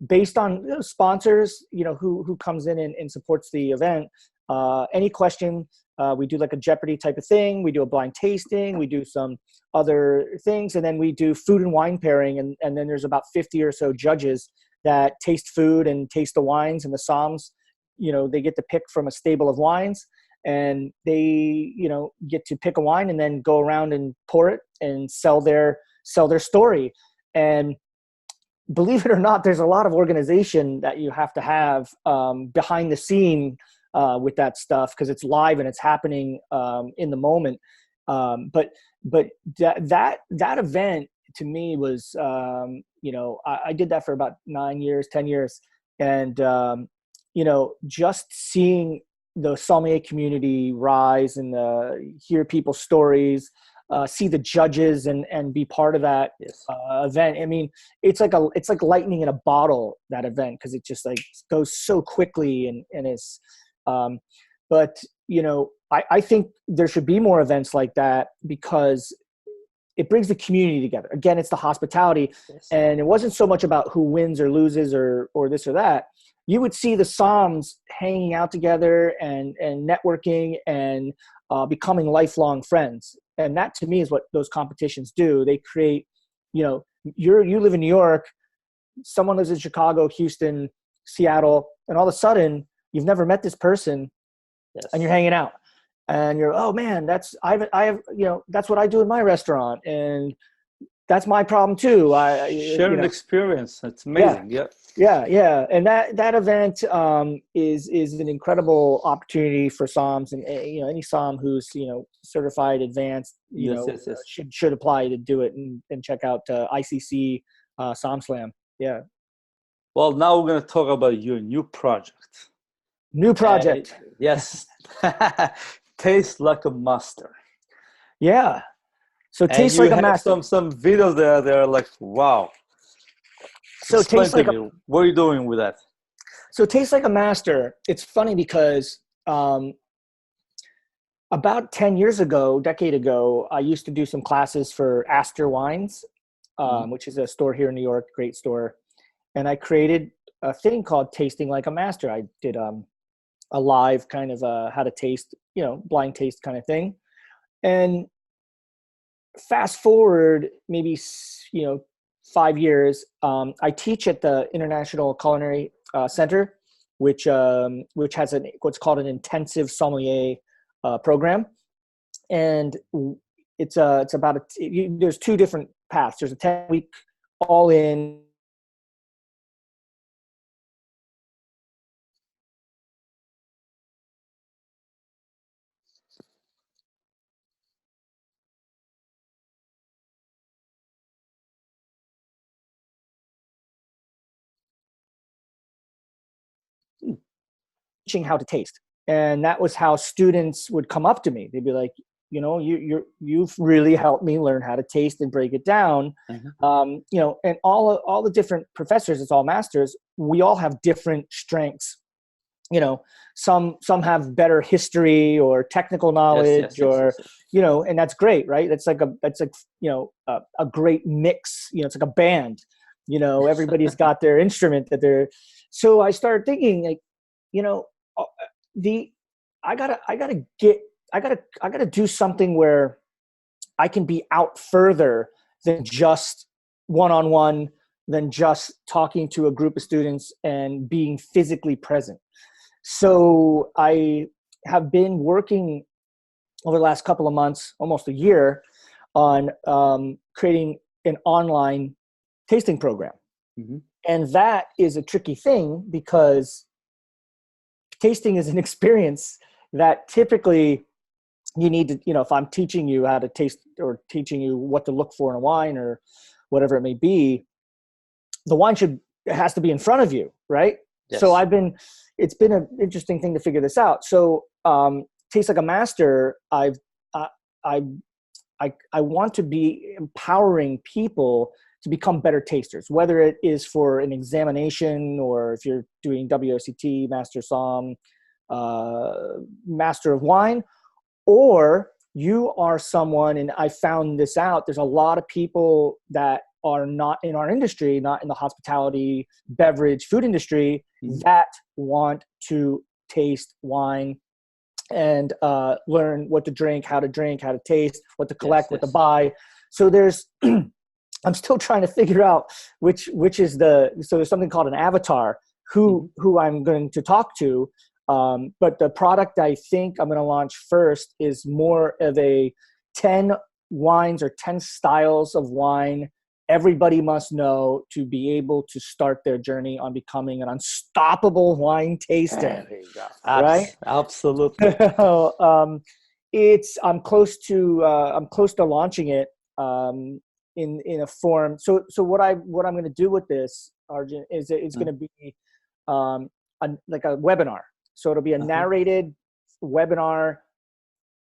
based on sponsors, who comes in and supports the event. Any question We do like a Jeopardy type of thing. We do a blind tasting. We do some other things. And then we do food and wine pairing. And then there's about 50 or so judges that taste food and taste the wines and the somms. They get to pick from a stable of wines, and they, get to pick a wine and then go around and pour it and sell their story. And believe it or not, there's a lot of organization that you have to have behind the scene with that stuff, because it's live and it's happening in the moment. But that event to me was, I did that for about 10 years. And, just seeing the sommelier community rise and hear people's stories, see the judges and be part of that event. I mean, it's like lightning in a bottle, that event, because it just like goes so quickly and it's, but I think there should be more events like that, because it brings the community together. Again, it's the hospitality, and it wasn't so much about who wins or loses or this or that. You would see the somms hanging out together and networking and becoming lifelong friends. And that to me is what those competitions do. They create, you live in New York, someone lives in Chicago, Houston, Seattle, and all of a sudden you've never met this person, and you're hanging out, and you're, oh man, that's what I do in my restaurant, and that's my problem too. Shared experience. That's amazing. Yeah. And that event is an incredible opportunity for somms, and any somm who's certified advanced should apply to do it and check out ICC SommSlam. Yeah. Well, now we're going to talk about your new project. Yes. Taste Like a Master. Yeah. So Taste Like a Master. Some videos there. They're like, wow. So Taste Like what are you doing with that? So Taste Like a Master. It's funny because about 10 years ago, decade ago, I used to do some classes for Astor Wines, which is a store here in New York, great store. And I created a thing called Tasting Like a Master. I did a live kind of how to taste, blind taste kind of thing. And fast forward maybe 5 years, I teach at the International Culinary Center, which has what's called an intensive sommelier program, and it's about there's two different paths. There's a 10-week all in. Teaching how to taste, and that was how students would come up to me. They'd be like, you've really helped me learn how to taste and break it down. Mm-hmm. And all the different professors, it's all masters. We all have different strengths. Some have better history or technical knowledge, and that's great, right? That's like a great mix. It's like a band. Everybody's got their instrument that they're. So I started thinking, like, I gotta do something where I can be out further than just one-on-one, than just talking to a group of students and being physically present. So I have been working over the last couple of months, almost a year, on creating an online tasting program. Mm-hmm. And that is a tricky thing, because tasting is an experience that typically you need to, if I'm teaching you how to taste or teaching you what to look for in a wine or whatever it may be, the wine has to be in front of you, right? Yes. So it's been an interesting thing to figure this out. So Taste Like a Master, I want to be empowering people to become better tasters, whether it is for an examination or if you're doing WSET, Master Somm, Master of Wine, or you are someone, and I found this out, there's a lot of people that are not in our industry, not in the hospitality, beverage, food industry, mm-hmm. that want to taste wine and learn what to drink, how to taste, what to collect, Yes, what to yes. buy. So there's, I'm still trying to figure out which is so there's something called an avatar, who I'm going to talk to. But the product I think I'm going to launch first is more of a 10 wines or 10 styles of wine everybody must know to be able to start their journey on becoming an unstoppable wine taster. There you go. Right? Absolutely. I'm close to launching it in a form. So what I'm going to do with this, Arjun, is it's going to be like a webinar. So it'll be a narrated webinar.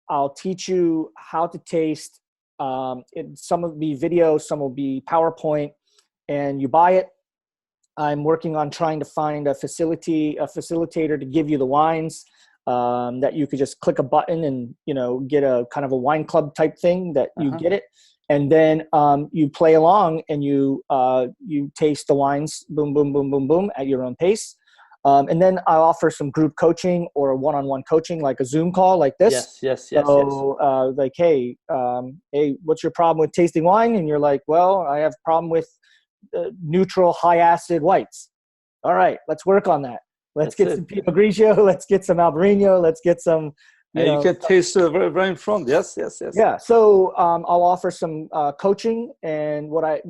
I'll teach you how to taste. Some will be video, some will be PowerPoint, and you buy it. I'm working on trying to find a facilitator to give you the wines that you could just click a button and, get a kind of a wine club type thing that you get it. And then you play along and you taste the wines, boom, boom, boom, boom, boom, at your own pace. And then I offer some group coaching or one-on-one coaching, like a Zoom call like this. Yes. So like, hey, what's your problem with tasting wine? And you're like, well, I have a problem with neutral high acid whites. All right, let's work on that. Let's get some Pinot Grigio. Let's get some Albarino. Let's get some. You can taste right in front. Yes. Yeah. So I'll offer some coaching, and what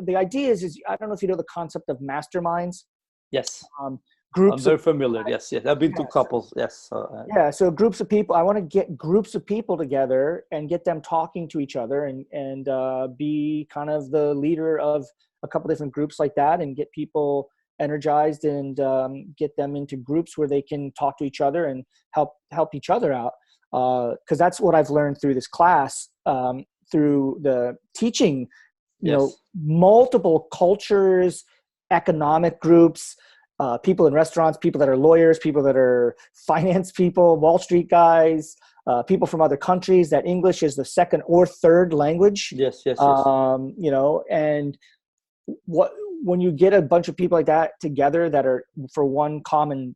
the idea is I don't know if you know the concept of masterminds. Yes. Groups. I'm very familiar. Yes. I've been to couples. Yes. So groups of people. I want to get groups of people together and get them talking to each other, and be kind of the leader of a couple different groups like that, and get people energized and get them into groups where they can talk to each other and help each other out. Because that's what I've learned through this class, through the teaching. Multiple cultures, economic groups. People in restaurants, people that are lawyers, people that are finance people, Wall Street guys, people from other countries that English is the second or third language. Yes. And when you get a bunch of people like that together that are for one common,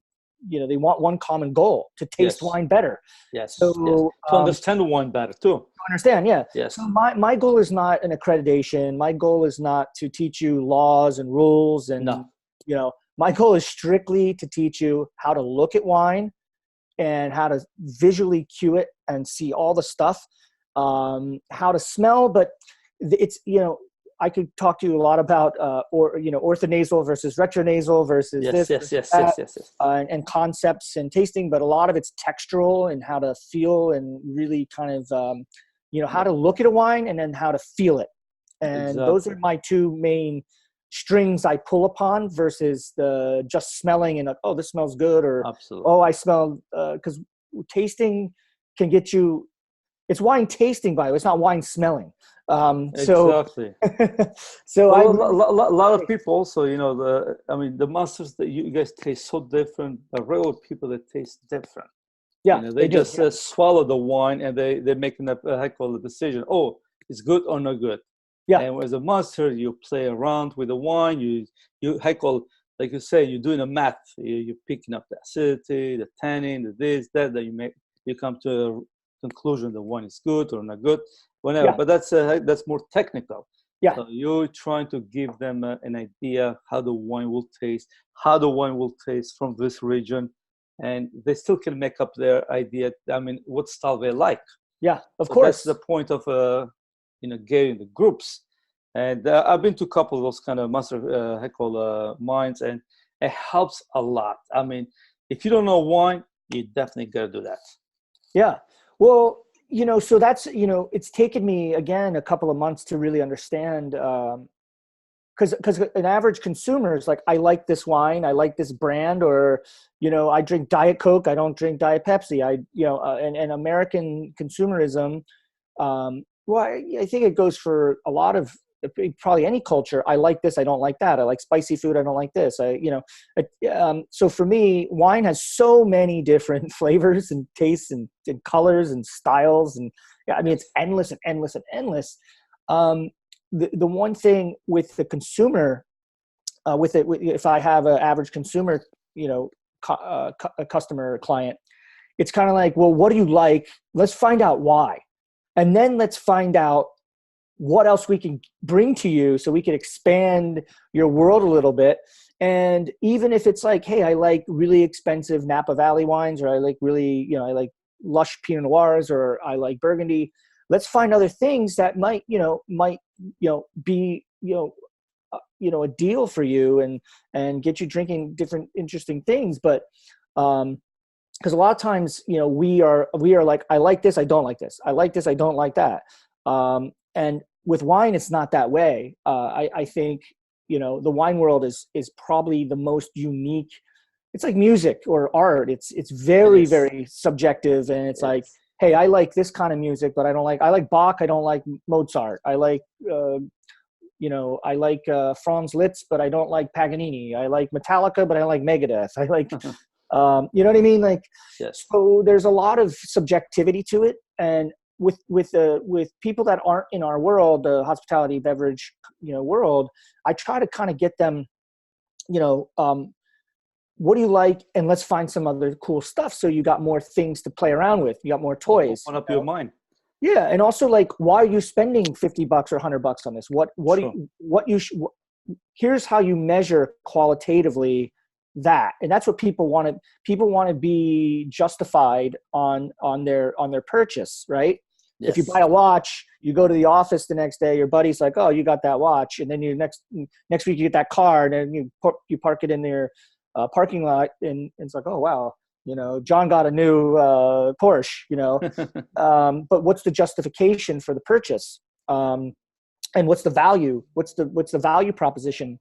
they want one common goal, to taste wine better. Yes. So to understand the wine better too. To understand, yeah. Yes. So my goal is not an accreditation. My goal is not to teach you laws and rules and my goal is strictly to teach you how to look at wine and how to visually cue it and see all the stuff, how to smell. But it's, I could talk to you a lot about, orthonasal versus retronasal versus and concepts and tasting, but a lot of it's textural and how to feel and really kind of, how to look at a wine and then how to feel it. And those are my two main strings I pull upon versus the just smelling and this smells good, or I smell, because tasting can get you. It's wine tasting, by the way. It's not wine smelling. Exactly. So a lot of people also, the masters that you guys taste so different. The regular people that taste different. Yeah, they just swallow the wine and they make a decision. Oh, it's good or not good. Yeah. And as a master, you play around with the wine. You like you say, you're doing a math. You're picking up the acidity, the tannin, the this, that you come to a conclusion the wine is good or not good, whatever. Yeah. But that's more technical. Yeah. So you're trying to give them an idea how the wine will taste, from this region, and they still can make up their idea. What style they like. Yeah, of course. That's the point of getting the groups. And I've been to a couple of those kind of master minds, and it helps a lot. If you don't know wine, you definitely got to do that. Yeah. Well, so that's, it's taken me, again, a couple of months to really understand, because an average consumer is like, I like this wine, I like this brand, or, I drink Diet Coke, I don't drink Diet Pepsi. And American consumerism, I think it goes for a lot of, probably any culture. I like this, I don't like that. I like spicy food, I don't like this. So for me, wine has so many different flavors and tastes and colors and styles, and it's endless and endless and endless. The one thing with the consumer, if I have an average consumer, a customer or client, it's kind of like, well, what do you like? Let's find out why. And then let's find out what else we can bring to you so we can expand your world a little bit. And even if it's like, hey, I like really expensive Napa Valley wines, or I like really, I like lush Pinot Noirs, or I like Burgundy. Let's find other things that might be, a deal for you and get you drinking different interesting things. But, because a lot of times, we are like, I like this, I don't like this. I like this, I don't like that. And with wine, it's not that way. I think, the wine world is probably the most unique. It's like music or art. It's very, very subjective. And it's like, hey, I like this kind of music, but I like Bach. I don't like Mozart. I like, Franz Liszt, but I don't like Paganini. I like Metallica, but I like Megadeth. I like, you know what I mean? Like, yes. So there's a lot of subjectivity to it. And with people that aren't in our world, the hospitality beverage, world, I try to kind of get them, what do you like? And let's find some other cool stuff. So you got more things to play around with. You got more toys. Open up your mind. Yeah. And also, like, why are you spending $50 or $100 on this? Here's how you measure qualitatively that. And that's what people want to, be justified on their purchase, right? Yes. If you buy a watch, you go to the office the next day, your buddy's like, oh, you got that watch. And then you next week you get that car, and then you park it in their parking lot, and it's like, oh, wow, John got a new Porsche, but what's the justification for the purchase? And what's the value? What's the value proposition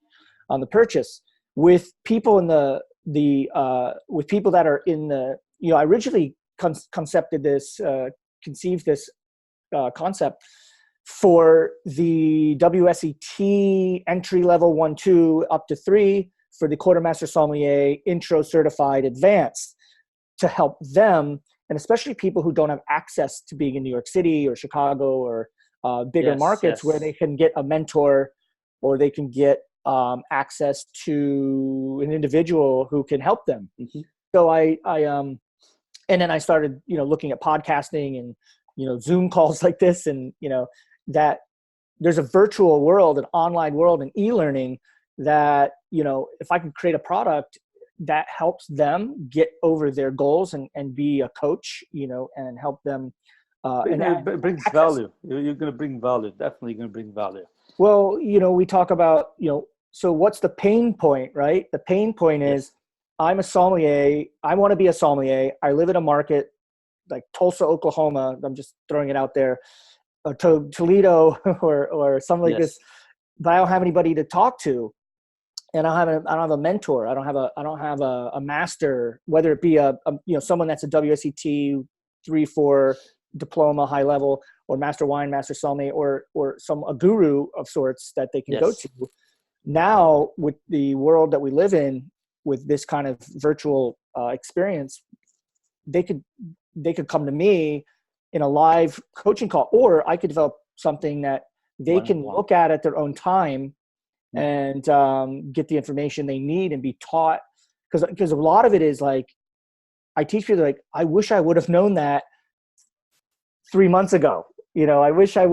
on the purchase? With people in with people that are in the, I originally conceived this concept for the WSET entry level 1, 2 up to 3 for the Master Sommelier intro certified advanced, to help them, and especially people who don't have access to being in New York City or Chicago or bigger markets, where they can get a mentor, or they can get access to an individual who can help them. Mm-hmm. So I and then I started, looking at podcasting and, Zoom calls like this, and, that there's a virtual world, an online world, an e-learning that, if I can create a product that helps them get over their goals and be a coach, and help them. It brings value. You're going to bring value. Definitely going to bring value. Well, we talk about, so what's the pain point, right? The pain point is, I'm a sommelier. I want to be a sommelier. I live in a market like Tulsa, Oklahoma. I'm just throwing it out there, or Toledo or something like this. But I don't have anybody to talk to, and I don't have a mentor. I don't have a master, whether it be a someone that's a WSET 3-4 diploma, high level, or master wine, master sommelier, or a guru of sorts that they can go to. Now, with the world that we live in, with this kind of virtual experience, they could come to me in a live coaching call, or I could develop something that they can look at their own time and get the information they need and be taught. Because a lot of it is like, I teach people, like, I wish I would have known that 3 months ago. I wish I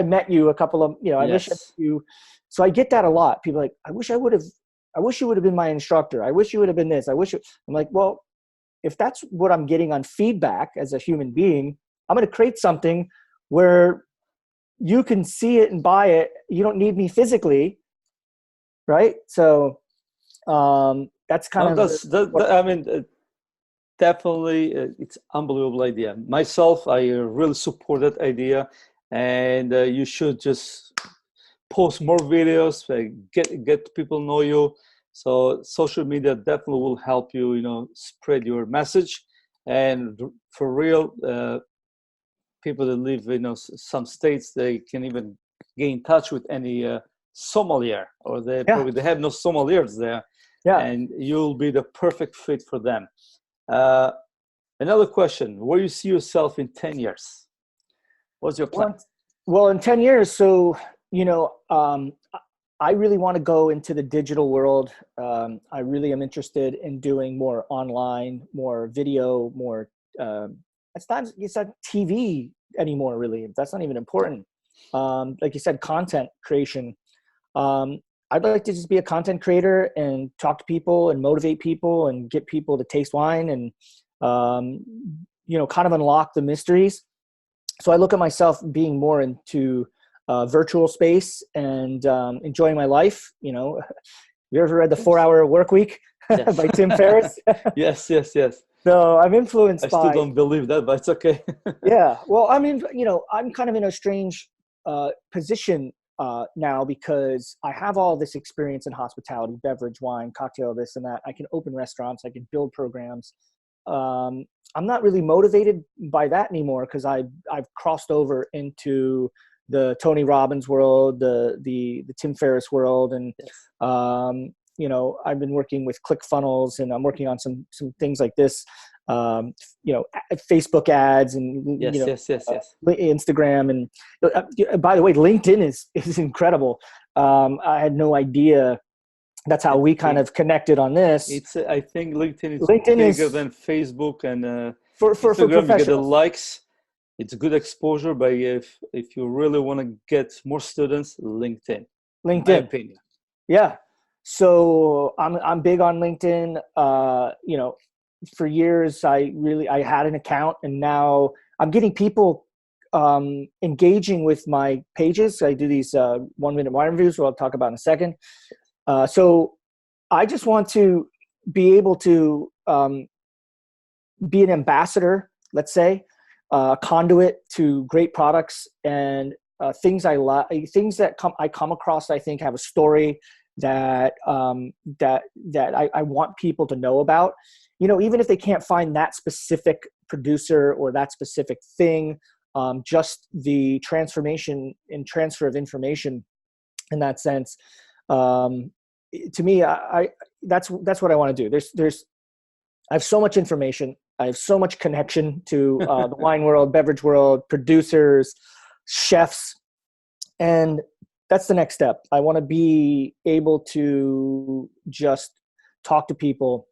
met you a couple of, I wish I met you. So I get that a lot. People are like, I wish you would have been my instructor. I wish you would have been this. I'm like, well, if that's what I'm getting on feedback as a human being, I'm going to create something where you can see it and buy it. You don't need me physically. Right. So that's kind of, definitely, it's unbelievable idea. Myself, I really support that idea, and you should just post more videos, get people know you. So social media definitely will help you, spread your message. And for real, people that live in some states, they can even get in touch with any sommelier, or they have no sommeliers there, and you'll be the perfect fit for them. Another question: where do you see yourself in 10 years? What's your plan? Well, in 10 years, so I really want to go into the digital world. I really am interested in doing more online, more video, more. It's not TV anymore, really. That's not even important. Like you said, content creation. I'd like to just be a content creator and talk to people and motivate people and get people to taste wine and, kind of unlock the mysteries. So I look at myself being more into virtual space and enjoying my life. You ever read The 4-Hour Work Week Yes. by Tim Ferriss? Yes. So I'm influenced I still don't believe that, but it's okay. Yeah. Well, I mean, I'm kind of in a strange position now because I have all this experience in hospitality, beverage, wine, cocktail, this and that. I can open restaurants. I can build programs. I'm not really motivated by that anymore because I've crossed over into the Tony Robbins world, the Tim Ferriss world, and I've been working with ClickFunnels, and I'm working on some things like this. Facebook ads and Instagram, and by the way, LinkedIn is incredible. I had no idea that's how we kind of connected on this. I think LinkedIn is bigger than Facebook, and for Instagram, you get the professionals. likes. It's good exposure, but if you really want to get more students, LinkedIn. In my opinion. Yeah. So I'm big on LinkedIn. For years I had an account, and now I'm getting people engaging with my pages. I do these 1-minute wine reviews, which I'll talk about in a second. So I just want to be able to be an ambassador, let's say, conduit to great products and things I like, things that I come across. I think have a story that I want people to know about. Even if they can't find that specific producer or that specific thing, just the transformation and transfer of information in that sense. To me, that's what I want to do. I have so much information. I have so much connection to the wine world, beverage world, producers, chefs, and that's the next step. I want to be able to just talk to people,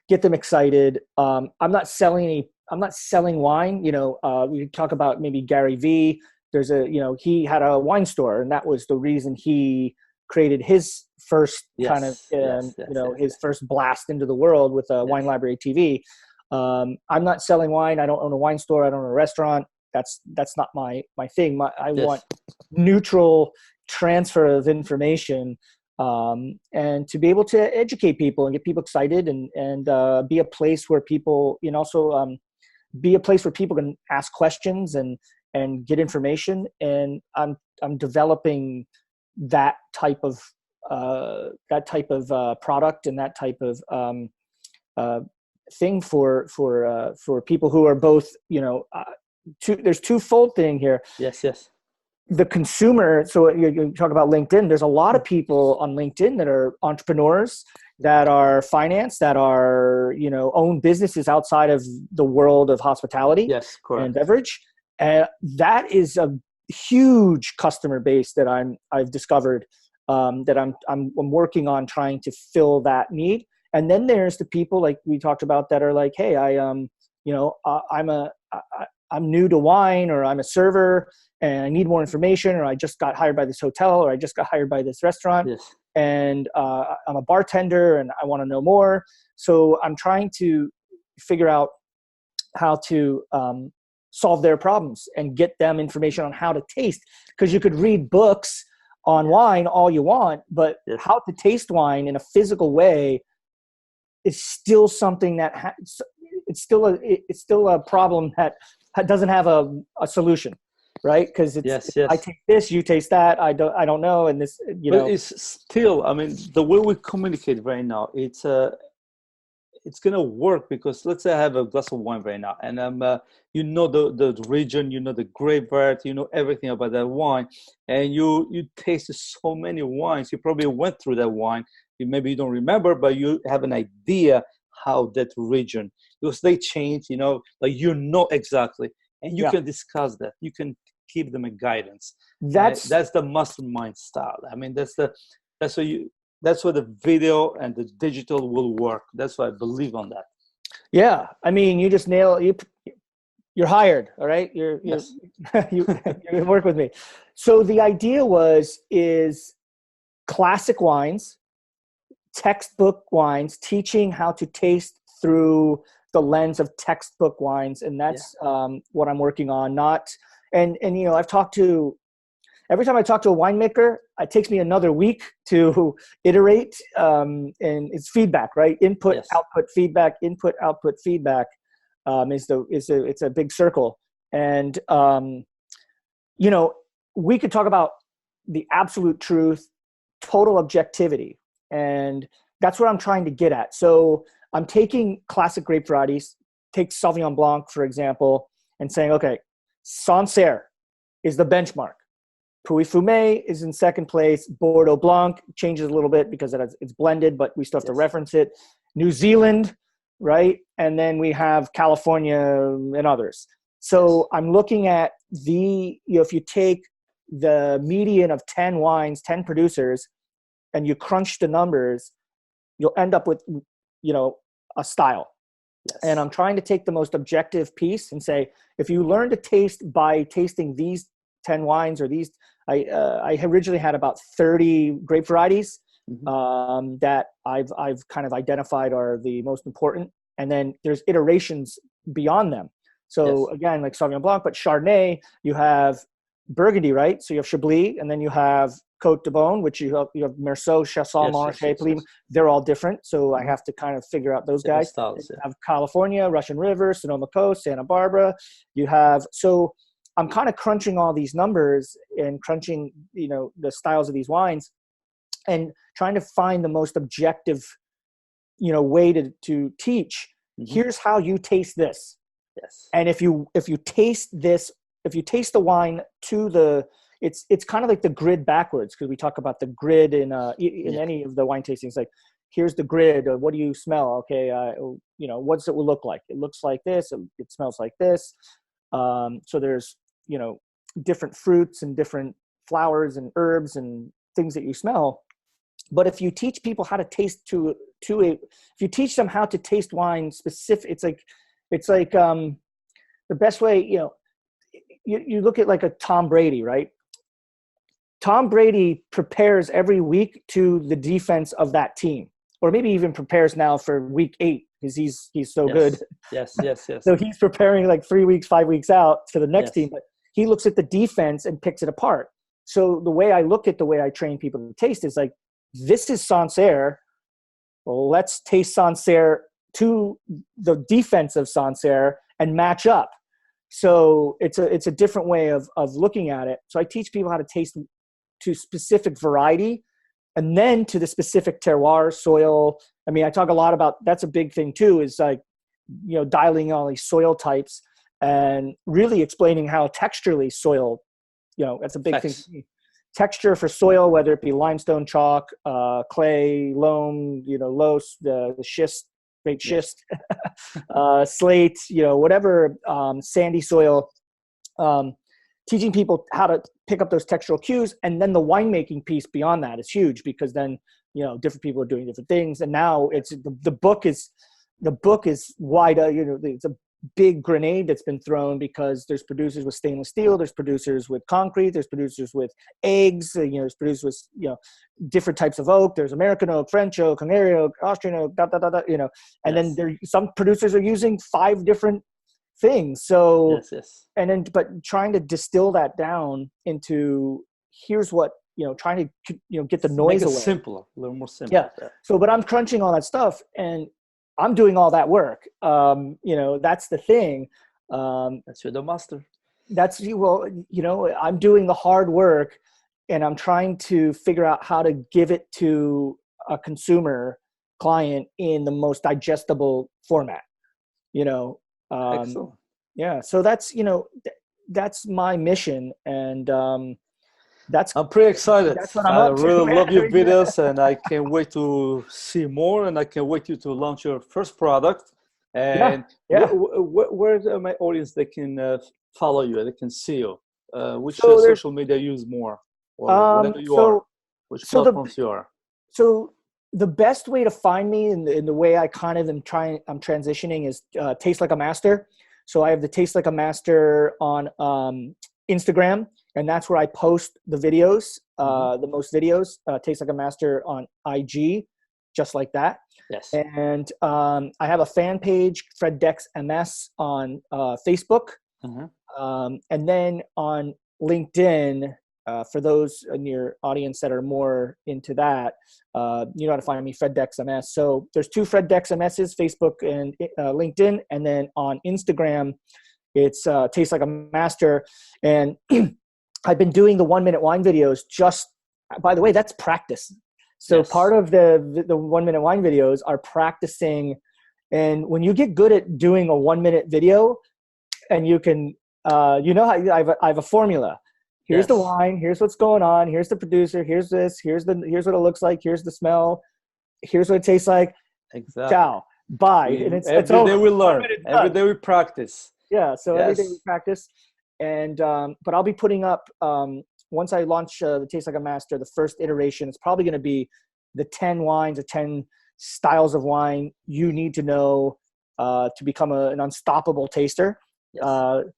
get them excited. I'm not selling wine. We talk about maybe Gary Vee. He had a wine store, and that was the reason he created his first his first blast into the world with Wine Library TV. I'm not selling wine. I don't own a wine store. I don't own a restaurant. That's not my thing. I want neutral transfer of information, and to be able to educate people and get people excited, and be a place where people, also be a place where people can ask questions and get information. And I'm developing that type of product and that type of thing for people who are both, there's twofold thing here. Yes. The consumer. So you talk about LinkedIn. There's a lot of people on LinkedIn that are entrepreneurs, that are finance, that are, own businesses outside of the world of hospitality and beverage. And that is a huge customer base that I've discovered, that I'm working on trying to fill that need. And then there's the people like we talked about that are like, hey, I'm new to wine, or I'm a server and I need more information, or I just got hired by this hotel, or I just got hired by this restaurant, and I'm a bartender and I want to know more. So I'm trying to figure out how to solve their problems and get them information on how to taste, because you could read books on wine all you want, but how to taste wine in a physical way is still something that it's still a problem that doesn't have a solution, right? Because I taste this, you taste that. I don't know, and this, But it's still, the way we communicate right now, it's gonna work, because let's say I have a glass of wine right now, and the region, the grape variety, everything about that wine, and you tasted so many wines. You probably went through that wine. Maybe you don't remember, but you have an idea how that region, because they change, exactly, and you can discuss that. You can give them a guidance. That's the mastermind style. I mean, that's where the video and the digital will work. That's why I believe on that. Yeah, I mean, you just you're hired, all right? Yes. You work with me. So the idea is classic wines, textbook wines, teaching how to taste through the lens of textbook wines, and that's what I'm working on. And every time I talk to a winemaker, it takes me another week to iterate, and it's feedback, right? Input, output, feedback, input, output, feedback. It's a big circle. And, we could talk about the absolute truth, total objectivity. And that's what I'm trying to get at. So I'm taking classic grape varieties, take Sauvignon Blanc, for example, and saying, okay, Sancerre is the benchmark. Pouilly-Fumé is in second place. Bordeaux Blanc changes a little bit because it's blended, but we still have to reference it. New Zealand, right? And then we have California and others. So I'm looking at if you take the median of 10 wines, 10 producers, and you crunch the numbers, you'll end up with, a style. Yes. And I'm trying to take the most objective piece and say, if you learn to taste by tasting these 10 wines or these, I originally had about 30 grape varieties that I've kind of identified are the most important. And then there's iterations beyond them. So again, like Sauvignon Blanc, but Chardonnay, you have Burgundy, right? So you have Chablis, and then you have Côte de Beaune, which you have Merceau, Chassagne, Montrachet, They're all different. So I have to kind of figure out those guys. Styles, You have California, Russian River, Sonoma Coast, Santa Barbara. So I'm kind of crunching all these numbers and crunching, the styles of these wines and trying to find the most objective, way to teach. Here's how you taste this. Yes. And if you taste this, if you taste the wine to it's kind of like the grid backwards, because we talk about the grid in any of the wine tastings. Like, here's the grid. What do you smell? Okay, what's it will look like? It looks like this. It smells like this. So there's different fruits and different flowers and herbs and things that you smell. But if you teach people how to taste if you teach them how to taste wine specific, it's like the best way. You look at like a Tom Brady, right? Tom Brady prepares every week to the defense of that team, or maybe even prepares now for week 8 because he's so good. Yes. So he's preparing like 3 weeks, 5 weeks out for the next team, but he looks at the defense and picks it apart. So the way I train people to taste is like, this is Sancerre. Well, let's taste Sancerre to the defense of Sancerre and match up. So it's a different way of looking at it. So I teach people how to taste to specific variety and then to the specific terroir, soil. I mean, I talk a lot about, that's a big thing too, is like, dialing all these soil types and really explaining how texturally soil, that's a big thing for me. Texture for soil, whether it be limestone, chalk, clay, loam, loess, the schist, great schist, slate, whatever, sandy soil, teaching people how to pick up those textural cues. And then the winemaking piece beyond that is huge, because then, different people are doing different things. And now it's the book is wide, it's a big grenade that's been thrown, because there's producers with stainless steel, there's producers with concrete, there's producers with eggs, there's producers with, different types of oak. There's American oak, French oak, Hungarian oak, Austrian oak, and then some producers are using 5 different things. So, but trying to distill that down into, here's what, trying to, get the noise away. Simpler, a little more simple. Yeah. So, but I'm crunching all that stuff and I'm doing all that work. That's the thing. That's you're the master. I'm doing the hard work, and I'm trying to figure out how to give it to a consumer client in the most digestible format. Excellent. Yeah. So that's my mission, and I'm pretty excited. I really love your videos, and I can't wait to see more, and I can't wait you to launch your first product. And where's my audience? They can follow you, they can see you. which So social media you use more, or whatever you are, which platforms you are? So the best way to find me in the way I kind of I'm transitioning is Taste Like a Master. So I have the Taste Like a Master on Instagram, and that's where I post the videos, the most videos. Taste Like a Master on IG, just like that. Yes. And I have a fan page, Fred Dex MS, on Facebook. And then on LinkedIn, for those in your audience that are more into that, you know how to find me, Fred Dex MS. So there's 2 Fred Dex MSs, Facebook and LinkedIn. And then on Instagram, it's Taste Like a Master. And I've been doing the 1-minute wine videos just, by the way, that's practice. So part of the 1-minute wine videos are practicing. And when you get good at doing a 1-minute video, and you can, you know, how I have a formula. Here's the wine. Here's what's going on. Here's the producer. Here's this. Here's what it looks like. Here's the smell. Here's what it tastes like. Exactly. Ciao. Bye. And every day we learn. Every day we practice. Yeah. So every day we practice. And but I'll be putting up once I launch the Taste Like a Master, the first iteration. It's probably going to be the 10 wines or 10 styles of wine you need to know to become an unstoppable taster.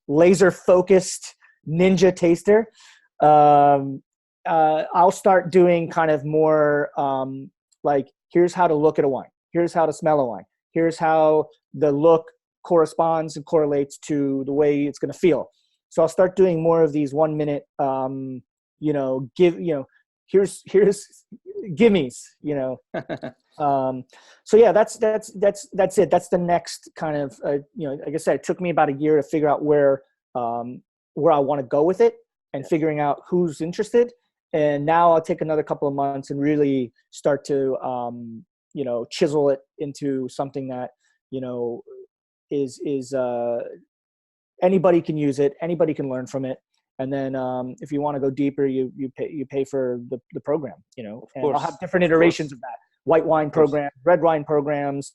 Laser focused ninja taster. I'll start doing kind of more like, here's how to look at a wine. Here's how to smell a wine. Here's how the look corresponds and correlates to the way it's going to feel. So I'll start doing more of these 1-minute, here's gimmies, you know. So yeah, that's it. That's the next kind of, like I said, it took me about a year to figure out where I want to go with it, and figuring out who's interested. And now I'll take another couple of months and really start to, chisel it into something that, is anybody can use it. Anybody can learn from it. And then if you want to go deeper, you pay for the program, and I'll have different iterations of that. White wine programs, red wine programs,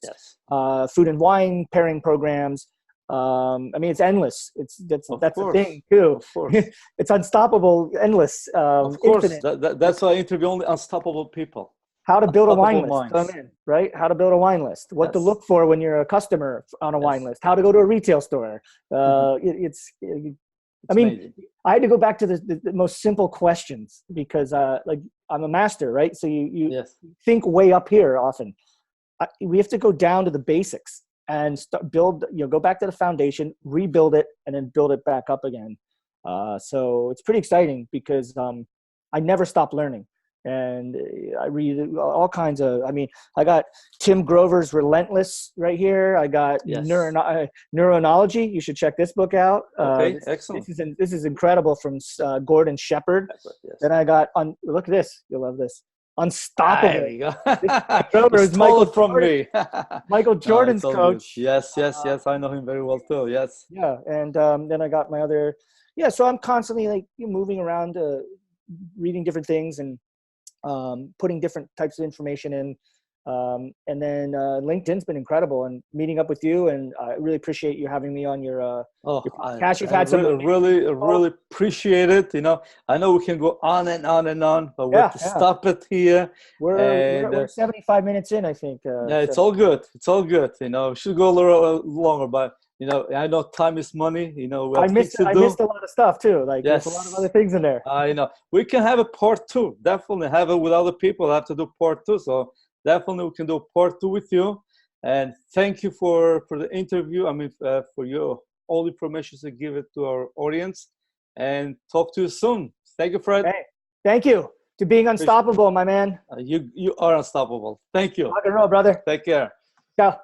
food and wine pairing programs. It's endless. That's the thing too. It's unstoppable, endless. Of course, infinite. that's why I interview only unstoppable people. How to build a wine list. Right? How to build a wine list. What to look for when you're a customer on a wine list. How to go to a retail store. Amazing. I had to go back to the most simple questions because, I'm a master, right? So you think way up here often. We have to go down to the basics and go back to the foundation, rebuild it, and then build it back up again. So it's pretty exciting because I never stop learning. And I read all kinds of, I got Tim Grover's Relentless right here. I got Neuronology. You should check this book out. Excellent. This is incredible from Gordon Shepherd. Then I got, look at this. You'll love this. Unstoppable. There you go. Grover is Michael from me. Michael Jordan's coach. Yes. I know him very well too. Yes. Yeah. And then I got my other, so I'm constantly moving around, reading different things and putting different types of information in. And then LinkedIn's been incredible, and meeting up with you, and I really appreciate you having me on your podcast. You've had really appreciate it. I know we can go on and on and on, but we have to stop it here. We're 75 minutes in, I think. It's all good. It's all good. We should go a little longer, but I know time is money. I missed a lot of stuff too. There's a lot of other things in there. I know. We can have a part 2. Definitely have it with other people. I have to do part 2. So definitely we can do part 2 with you. And thank you for the interview. For your all information to give it to our audience. And talk to you soon. Thank you, Fred. Hey, thank you to being unstoppable, my man. You are unstoppable. Thank you. Rock and roll, brother. Take care. Ciao.